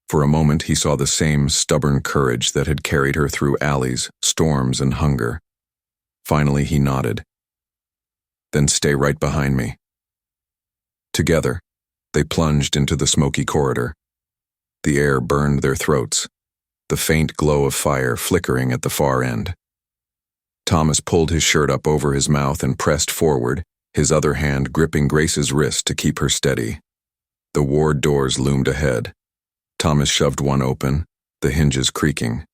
For a moment he saw the same stubborn courage that had carried her through alleys, storms, and hunger. Finally he nodded. Then stay right behind me. Together, they plunged into the smoky corridor. The air burned their throats, the faint glow of fire flickering at the far end. Thomas pulled his shirt up over his mouth and pressed forward, his other hand gripping Grace's wrist to keep her steady. The ward doors loomed ahead. Thomas shoved one open, the hinges creaking.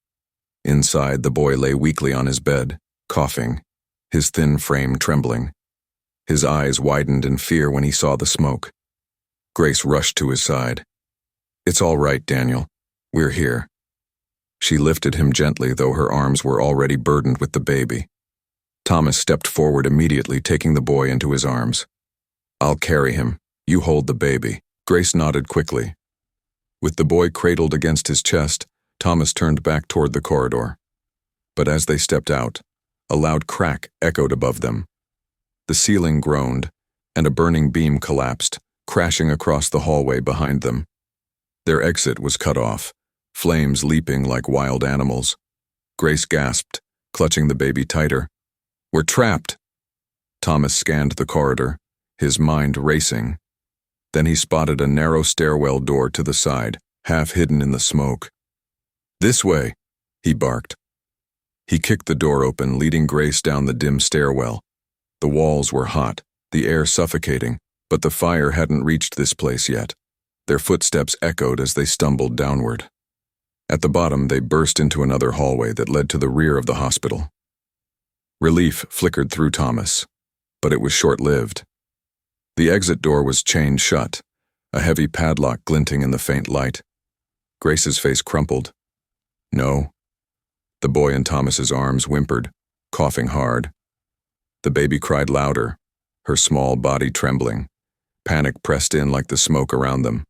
Inside, the boy lay weakly on his bed, coughing, his thin frame trembling. His eyes widened in fear when he saw the smoke. Grace rushed to his side. It's all right, Daniel. We're here. She lifted him gently, though her arms were already burdened with the baby. Thomas stepped forward immediately, taking the boy into his arms. I'll carry him. You hold the baby. Grace nodded quickly. With the boy cradled against his chest, Thomas turned back toward the corridor. But as they stepped out, a loud crack echoed above them. The ceiling groaned, and a burning beam collapsed, crashing across the hallway behind them. Their exit was cut off, flames leaping like wild animals. Grace gasped, clutching the baby tighter. We're trapped! Thomas scanned the corridor, his mind racing. Then he spotted a narrow stairwell door to the side, half hidden in the smoke. This way, he barked. He kicked the door open, leading Grace down the dim stairwell. The walls were hot, the air suffocating, but the fire hadn't reached this place yet. Their footsteps echoed as they stumbled downward. At the bottom, they burst into another hallway that led to the rear of the hospital. Relief flickered through Thomas, but it was short-lived. The exit door was chained shut, a heavy padlock glinting in the faint light. Grace's face crumpled. No. The boy in Thomas's arms whimpered, coughing hard. The baby cried louder, her small body trembling. Panic pressed in like the smoke around them.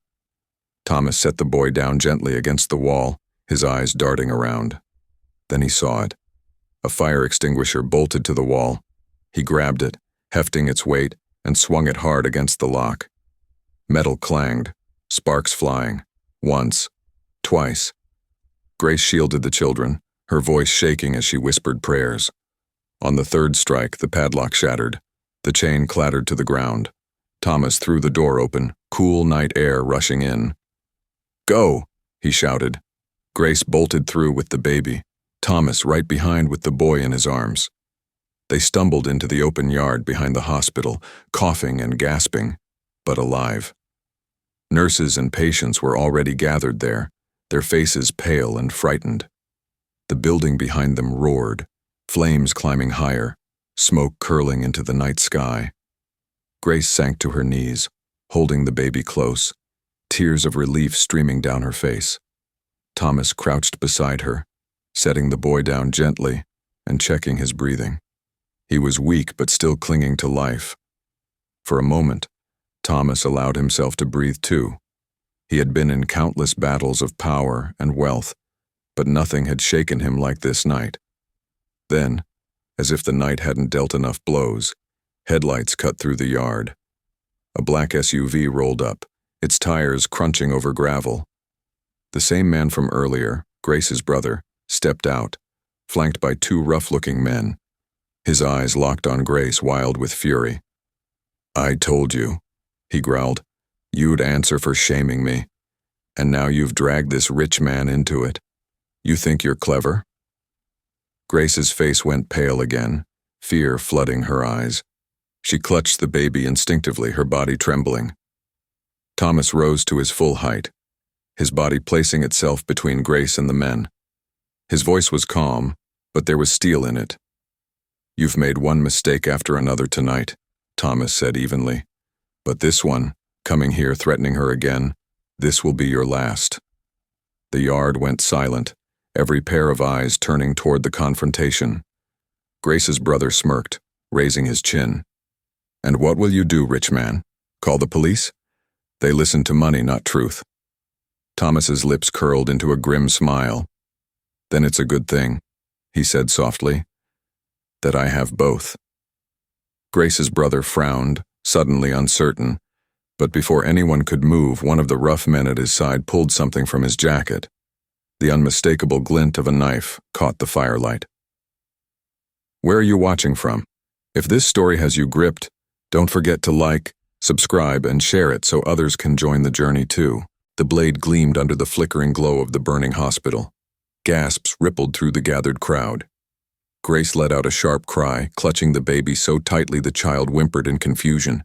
Thomas set the boy down gently against the wall, his eyes darting around. Then he saw it. A fire extinguisher bolted to the wall. He grabbed it, hefting its weight, and swung it hard against the lock. Metal clanged, sparks flying. Once, twice. Grace shielded the children, her voice shaking as she whispered prayers. On the third strike, the padlock shattered. The chain clattered to the ground. Thomas threw the door open, cool night air rushing in. Go, he shouted. Grace bolted through with the baby, Thomas right behind with the boy in his arms. They stumbled into the open yard behind the hospital, coughing and gasping, but alive. Nurses and patients were already gathered there, their faces pale and frightened. The building behind them roared, flames climbing higher, smoke curling into the night sky. Grace sank to her knees, holding the baby close, tears of relief streaming down her face. Thomas crouched beside her, setting the boy down gently and checking his breathing. He was weak but still clinging to life. For a moment, Thomas allowed himself to breathe too. He had been in countless battles of power and wealth, but nothing had shaken him like this night. Then, as if the night hadn't dealt enough blows, headlights cut through the yard. A black SUV rolled up, its tires crunching over gravel. The same man from earlier, Grace's brother, stepped out, flanked by two rough-looking men. His eyes locked on Grace, wild with fury. "I told you," he growled. "You'd answer for shaming me. And now you've dragged this rich man into it. You think you're clever?" Grace's face went pale again, fear flooding her eyes. She clutched the baby instinctively, her body trembling. Thomas rose to his full height, his body placing itself between Grace and the men. His voice was calm, but there was steel in it. "You've made one mistake after another tonight," Thomas said evenly. "But this one, coming here threatening her again, this will be your last." The yard went silent, every pair of eyes turning toward the confrontation. Grace's brother smirked, raising his chin. "And what will you do, rich man? Call the police? They listen to money, not truth." Thomas's lips curled into a grim smile. "Then it's a good thing," he said softly, "that I have both." Grace's brother frowned, suddenly uncertain, but before anyone could move, one of the rough men at his side pulled something from his jacket. The unmistakable glint of a knife caught the firelight. "Where are you watching from? If this story has you gripped, don't forget to like, subscribe, and share it so others can join the journey too." The blade gleamed under the flickering glow of the burning hospital. Gasps rippled through the gathered crowd. Grace let out a sharp cry, clutching the baby so tightly the child whimpered in confusion.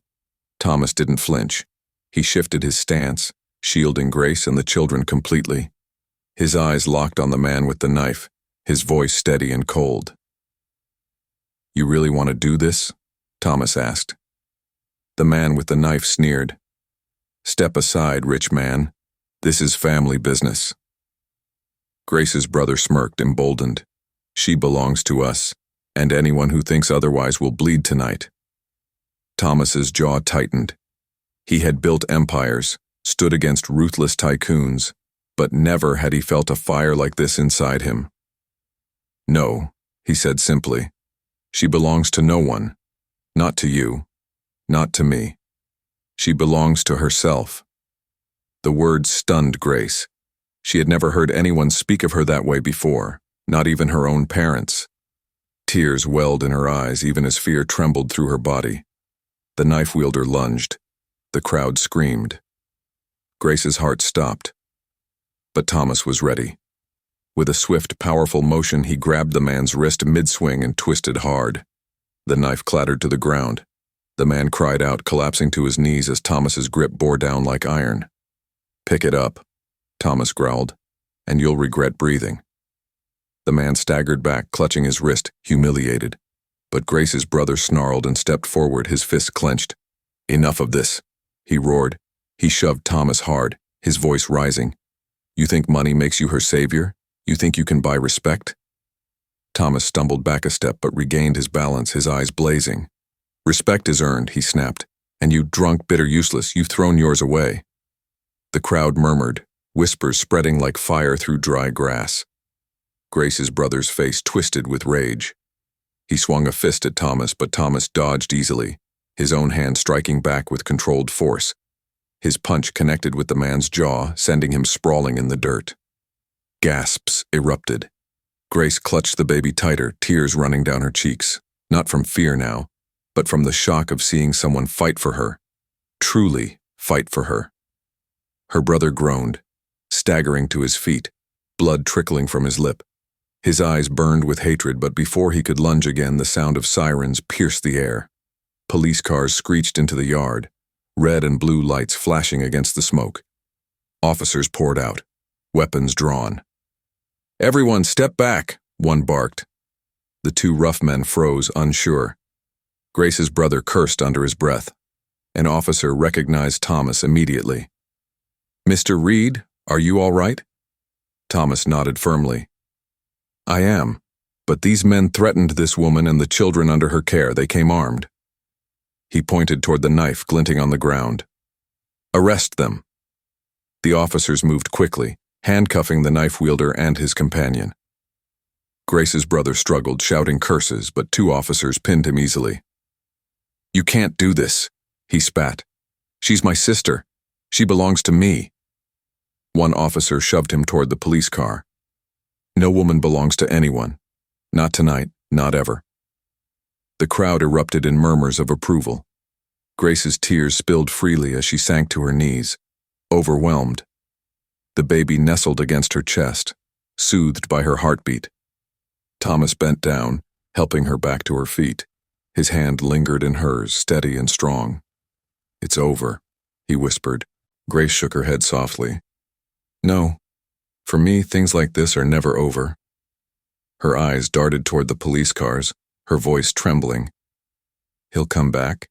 Thomas didn't flinch. He shifted his stance, shielding Grace and the children completely. His eyes locked on the man with the knife, his voice steady and cold. "You really want to do this?" Thomas asked. The man with the knife sneered. "Step aside, rich man. This is family business." Grace's brother smirked, emboldened. "She belongs to us, and anyone who thinks otherwise will bleed tonight." Thomas's jaw tightened. He had built empires, stood against ruthless tycoons, but never had he felt a fire like this inside him. "No," he said simply. "She belongs to no one. Not to you. Not to me. She belongs to herself." The words stunned Grace. She had never heard anyone speak of her that way before, not even her own parents. Tears welled in her eyes even as fear trembled through her body. The knife wielder lunged. The crowd screamed. Grace's heart stopped. But Thomas was ready. With a swift, powerful motion, he grabbed the man's wrist mid-swing and twisted hard. The knife clattered to the ground. The man cried out, collapsing to his knees as Thomas's grip bore down like iron. "Pick it up," Thomas growled, "and you'll regret breathing." The man staggered back, clutching his wrist, humiliated. But Grace's brother snarled and stepped forward, his fist clenched. "Enough of this," he roared. He shoved Thomas hard, his voice rising. "You think money makes you her savior? You think you can buy respect?" Thomas stumbled back a step but regained his balance, his eyes blazing. "Respect is earned," he snapped. "And you drunk, bitter, useless, you've thrown yours away." The crowd murmured, whispers spreading like fire through dry grass. Grace's brother's face twisted with rage. He swung a fist at Thomas, but Thomas dodged easily, his own hand striking back with controlled force. His punch connected with the man's jaw, sending him sprawling in the dirt. Gasps erupted. Grace clutched the baby tighter, tears running down her cheeks, not from fear now, but from the shock of seeing someone fight for her. Truly fight for her. Her brother groaned, staggering to his feet, blood trickling from his lip. His eyes burned with hatred, but before he could lunge again, the sound of sirens pierced the air. Police cars screeched into the yard, red and blue lights flashing against the smoke. Officers poured out, weapons drawn. "Everyone step back," one barked. The two rough men froze, unsure. Grace's brother cursed under his breath. An officer recognized Thomas immediately. "Mr. Reed, are you all right?" Thomas nodded firmly. "I am, but these men threatened this woman and the children under her care. They came armed." He pointed toward the knife glinting on the ground. "Arrest them." The officers moved quickly, handcuffing the knife wielder and his companion. Grace's brother struggled, shouting curses, but two officers pinned him easily. "You can't do this," he spat. "She's my sister. She belongs to me." One officer shoved him toward the police car. "No woman belongs to anyone. Not tonight, not ever." The crowd erupted in murmurs of approval. Grace's tears spilled freely as she sank to her knees, overwhelmed. The baby nestled against her chest, soothed by her heartbeat. Thomas bent down, helping her back to her feet. His hand lingered in hers, steady and strong. "It's over," he whispered. Grace shook her head softly. "No. For me, things like this are never over." Her eyes darted toward the police cars, her voice trembling. "He'll come back.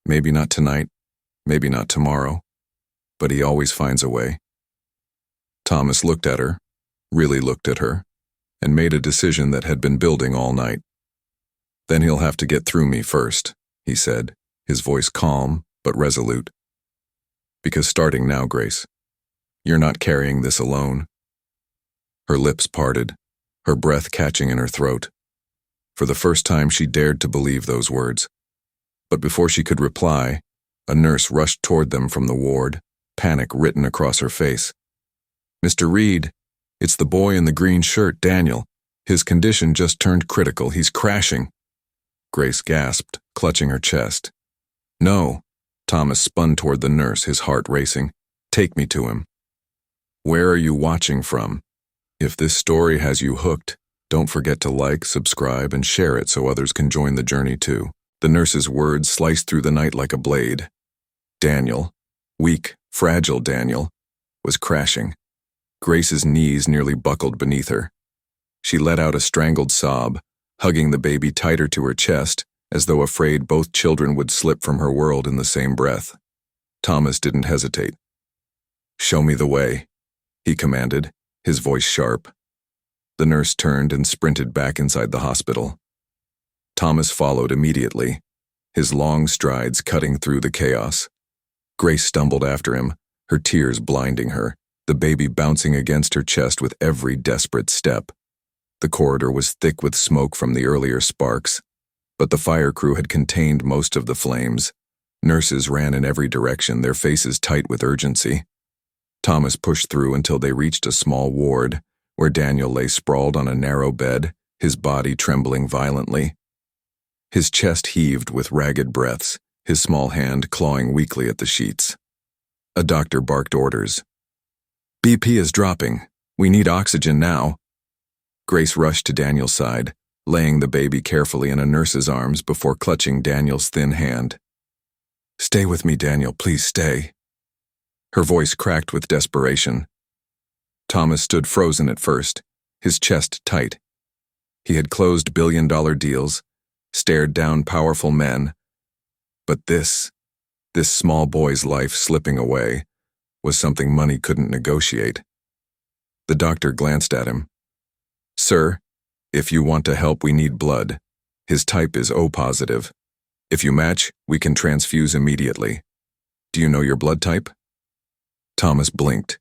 Maybe not tonight, maybe not tomorrow, but he always finds a way." Thomas looked at her, really looked at her, and made a decision that had been building all night. "Then he'll have to get through me first," he said, his voice calm but resolute. "Because starting now, Grace, you're not carrying this alone." Her lips parted, her breath catching in her throat. For the first time she dared to believe those words. But before she could reply, a nurse rushed toward them from the ward, panic written across her face. "Mr. Reed, it's the boy in the green shirt, Daniel. His condition just turned critical. He's crashing." Grace gasped, clutching her chest. "No." Thomas spun toward the nurse, his heart racing. "Take me to him." "Where are you watching from? If this story has you hooked, don't forget to like, subscribe, and share it so others can join the journey too." The nurse's words sliced through the night like a blade. Daniel, weak, fragile Daniel, was crashing. Grace's knees nearly buckled beneath her. She let out a strangled sob, hugging the baby tighter to her chest, as though afraid both children would slip from her world in the same breath. Thomas didn't hesitate. "Show me the way," he commanded, his voice sharp. The nurse turned and sprinted back inside the hospital. Thomas followed immediately, his long strides cutting through the chaos. Grace stumbled after him, her tears blinding her, the baby bouncing against her chest with every desperate step. The corridor was thick with smoke from the earlier sparks, but the fire crew had contained most of the flames. Nurses ran in every direction, their faces tight with urgency. Thomas pushed through until they reached a small ward, where Daniel lay sprawled on a narrow bed, his body trembling violently. His chest heaved with ragged breaths, his small hand clawing weakly at the sheets. A doctor barked orders. "BP is dropping. We need oxygen now." Grace rushed to Daniel's side, laying the baby carefully in a nurse's arms before clutching Daniel's thin hand. "Stay with me, Daniel, please stay." Her voice cracked with desperation. Thomas stood frozen at first, his chest tight. He had closed billion-dollar deals, stared down powerful men, but this small boy's life slipping away, was something money couldn't negotiate. The doctor glanced at him. "Sir, if you want to help, we need blood. His type is O positive. If you match, we can transfuse immediately. Do you know your blood type?" Thomas blinked.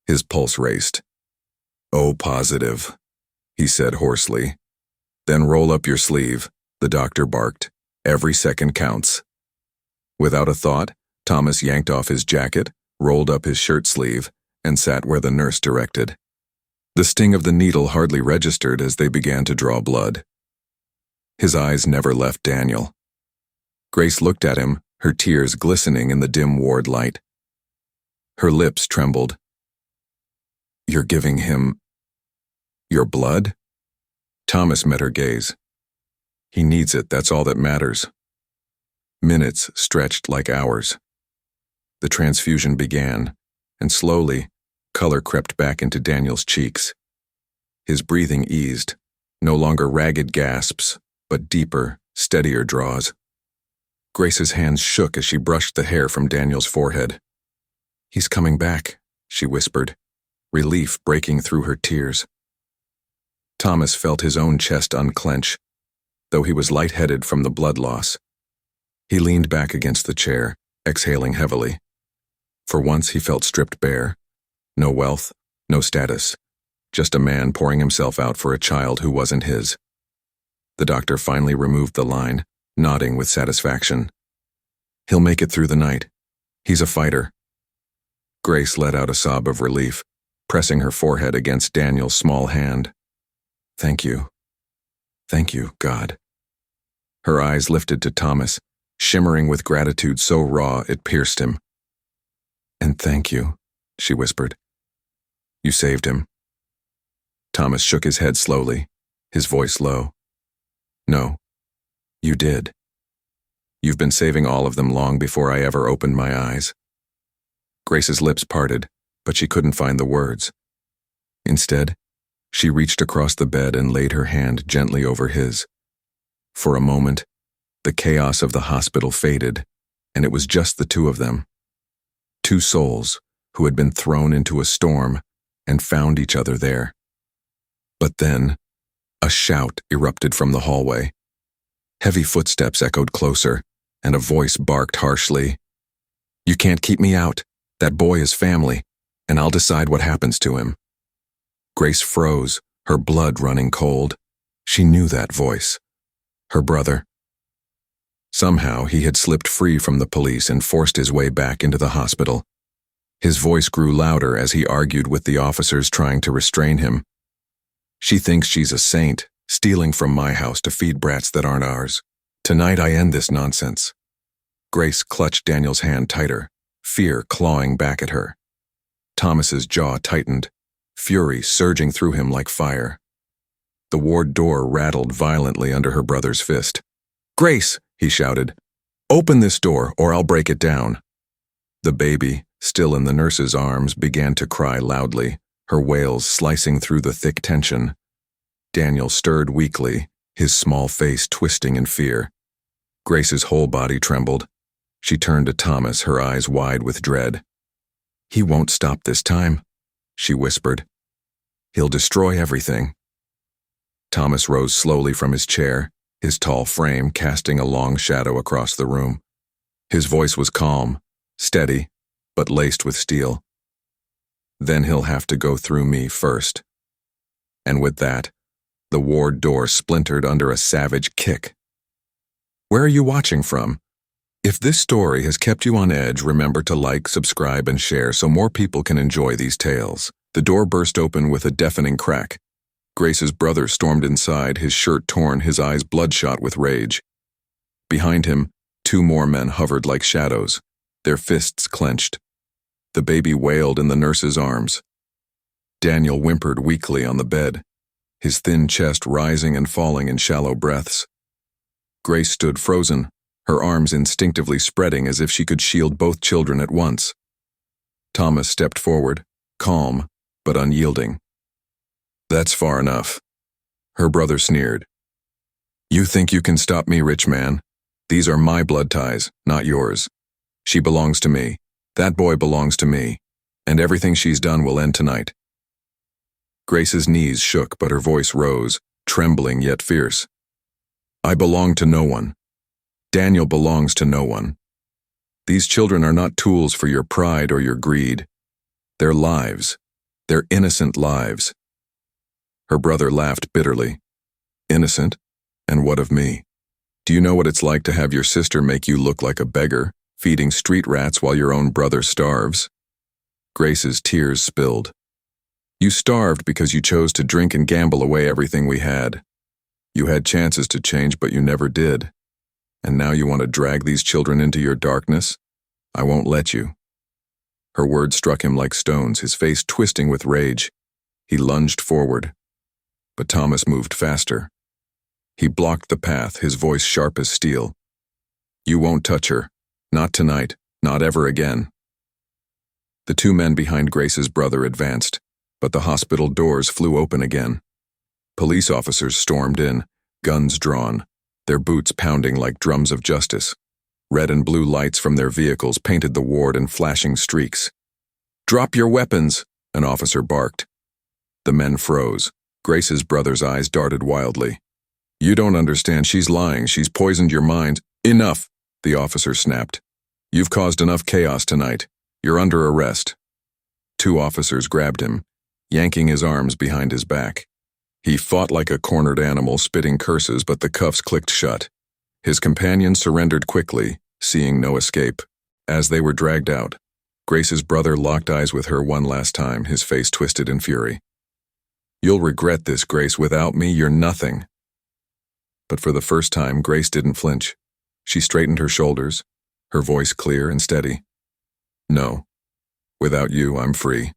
His pulse raced. "O positive," he said hoarsely. "Then roll up your sleeve," the doctor barked. "Every second counts." Without a thought, Thomas yanked off his jacket, rolled up his shirt sleeve, and sat where the nurse directed. The sting of the needle hardly registered as they began to draw blood. His eyes never left Daniel. Grace looked at him, her tears glistening in the dim ward light. Her lips trembled. "You're giving him your blood?" Thomas met her gaze. "He needs it, that's all that matters." Minutes stretched like hours. The transfusion began, and slowly, color crept back into Daniel's cheeks. His breathing eased, no longer ragged gasps, but deeper, steadier draws. Grace's hands shook as she brushed the hair from Daniel's forehead. "He's coming back," she whispered, relief breaking through her tears. Thomas felt his own chest unclench, though he was lightheaded from the blood loss. He leaned back against the chair, exhaling heavily. For once he felt stripped bare. No wealth, no status, just a man pouring himself out for a child who wasn't his. The doctor finally removed the line, nodding with satisfaction. "He'll make it through the night. He's a fighter." Grace let out a sob of relief, pressing her forehead against Daniel's small hand. Thank you, God." Her eyes lifted to Thomas, shimmering with gratitude so raw it pierced him. "And thank you," she whispered. "You saved him." Thomas shook his head slowly, his voice low. "No, you did. You've been saving all of them long before I ever opened my eyes." Grace's lips parted, but she couldn't find the words. Instead, she reached across the bed and laid her hand gently over his. For a moment, the chaos of the hospital faded, and it was just the two of them. Two souls who had been thrown into a storm and found each other there. But then, a shout erupted from the hallway. Heavy footsteps echoed closer, and a voice barked harshly. "You can't keep me out. That boy is family, and I'll decide what happens to him." Grace froze, her blood running cold. She knew that voice. Her brother. Somehow he had slipped free from the police and forced his way back into the hospital. His voice grew louder as he argued with the officers trying to restrain him. "She thinks she's a saint, stealing from my house to feed brats that aren't ours. Tonight I end this nonsense." Grace clutched Daniel's hand tighter, fear clawing back at her. Thomas's jaw tightened, fury surging through him like fire. The ward door rattled violently under her brother's fist. "Grace," he shouted, "open this door or I'll break it down." The baby, still in the nurse's arms, began to cry loudly, her wails slicing through the thick tension. Daniel stirred weakly, his small face twisting in fear. Grace's whole body trembled. She turned to Thomas, her eyes wide with dread. "He won't stop this time," she whispered. "He'll destroy everything." Thomas rose slowly from his chair, his tall frame casting a long shadow across the room. His voice was calm, steady, but laced with steel. "Then he'll have to go through me first." And with that, the ward door splintered under a savage kick. Where are you watching from? If this story has kept you on edge, remember to like, subscribe, and share so more people can enjoy these tales. The door burst open with a deafening crack. Grace's brother stormed inside, his shirt torn, his eyes bloodshot with rage. Behind him, two more men hovered like shadows, their fists clenched. The baby wailed in the nurse's arms. Daniel whimpered weakly on the bed, his thin chest rising and falling in shallow breaths. Grace stood frozen, her arms instinctively spreading as if she could shield both children at once. Thomas stepped forward, calm but unyielding. "That's far enough." Her brother sneered. "You think you can stop me, rich man? These are my blood ties, not yours. She belongs to me. That boy belongs to me. And everything she's done will end tonight." Grace's knees shook, but her voice rose, trembling yet fierce. "I belong to no one. Daniel belongs to no one. These children are not tools for your pride or your greed. They're lives. They're innocent lives." Her brother laughed bitterly. "Innocent? And what of me? Do you know what it's like to have your sister make you look like a beggar, feeding street rats while your own brother starves?" Grace's tears spilled. "You starved because you chose to drink and gamble away everything we had. You had chances to change, but you never did. And now you want to drag these children into your darkness? I won't let you." Her words struck him like stones, his face twisting with rage. He lunged forward. But Thomas moved faster. He blocked the path, his voice sharp as steel. "You won't touch her. Not tonight. Not ever again." The two men behind Grace's brother advanced, but the hospital doors flew open again. Police officers stormed in, guns drawn, their boots pounding like drums of justice. Red and blue lights from their vehicles painted the ward in flashing streaks. "Drop your weapons," an officer barked. The men froze. Grace's brother's eyes darted wildly. "You don't understand. She's lying. She's poisoned your mind." "Enough," the officer snapped. "You've caused enough chaos tonight. You're under arrest." Two officers grabbed him, yanking his arms behind his back. He fought like a cornered animal, spitting curses, but the cuffs clicked shut. His companion surrendered quickly, seeing no escape. As they were dragged out, Grace's brother locked eyes with her one last time, his face twisted in fury. "You'll regret this, Grace. Without me, you're nothing." But for the first time, Grace didn't flinch. She straightened her shoulders, her voice clear and steady. No. Without you, I'm free.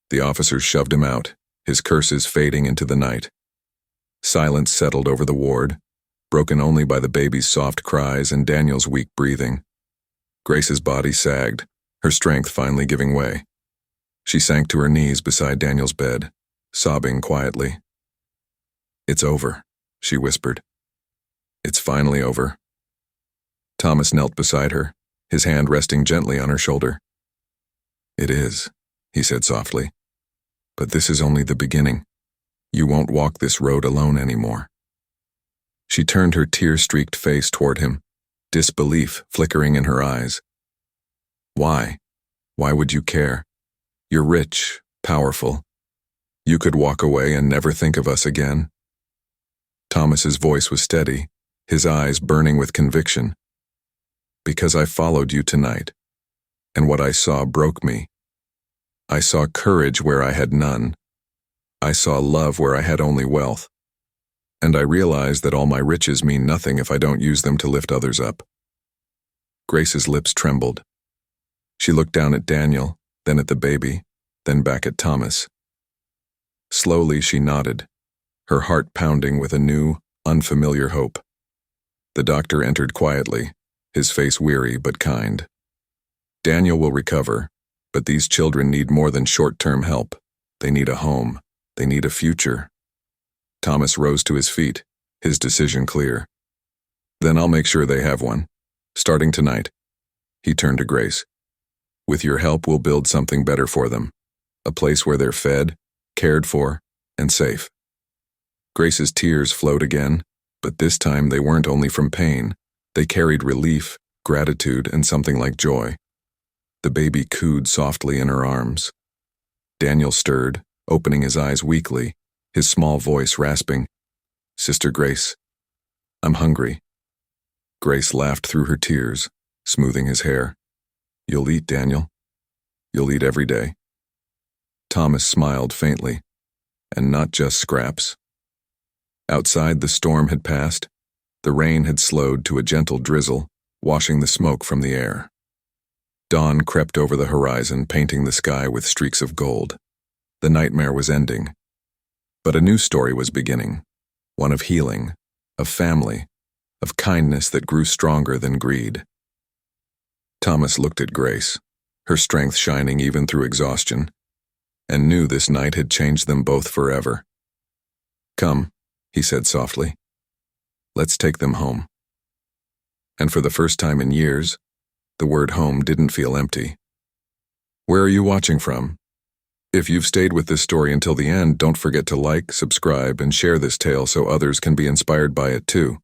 The officers shoved him out, his curses fading into the night. Silence settled over the ward, broken only by the baby's soft cries and Daniel's weak breathing. Grace's body sagged, her strength finally giving way. She sank to her knees beside Daniel's bed, sobbing quietly. "It's over," she whispered. "It's finally over." Thomas knelt beside her, his hand resting gently on her shoulder. "It is," he said softly. "But this is only the beginning. You won't walk this road alone anymore." She turned her tear-streaked face toward him, disbelief flickering in her eyes. "Why? Why would you care? You're rich, powerful. You could walk away and never think of us again." Thomas's voice was steady, his eyes burning with conviction. "Because I followed you tonight, and what I saw broke me. I saw courage where I had none. I saw love where I had only wealth. And I realized that all my riches mean nothing if I don't use them to lift others up." Grace's lips trembled. She looked down at Daniel, then at the baby, then back at Thomas. Slowly she nodded, her heart pounding with a new, unfamiliar hope. The doctor entered quietly, his face weary but kind. "Daniel will recover, but these children need more than short-term help. They need a home. They need a future." Thomas rose to his feet, his decision clear. "Then I'll make sure they have one. Starting tonight." He turned to Grace. "With your help, we'll build something better for them. A place where they're fed, cared for, and safe." Grace's tears flowed again, but this time they weren't only from pain. They carried relief, gratitude, and something like joy. The baby cooed softly in her arms. Daniel stirred, opening his eyes weakly, his small voice rasping. "Sister Grace, I'm hungry." Grace laughed through her tears, smoothing his hair. "You'll eat, Daniel. You'll eat every day." Thomas smiled faintly, and not just scraps. Outside, the storm had passed. The rain had slowed to a gentle drizzle, washing the smoke from the air. Dawn crept over the horizon, painting the sky with streaks of gold. The nightmare was ending. But a new story was beginning, one of healing, of family, of kindness that grew stronger than greed. Thomas looked at Grace, her strength shining even through exhaustion, and knew this night had changed them both forever. "Come," he said softly. "Let's take them home." And for the first time in years, the word home didn't feel empty. Where are you watching from? If you've stayed with this story until the end, don't forget to like, subscribe, and share this tale so others can be inspired by it too.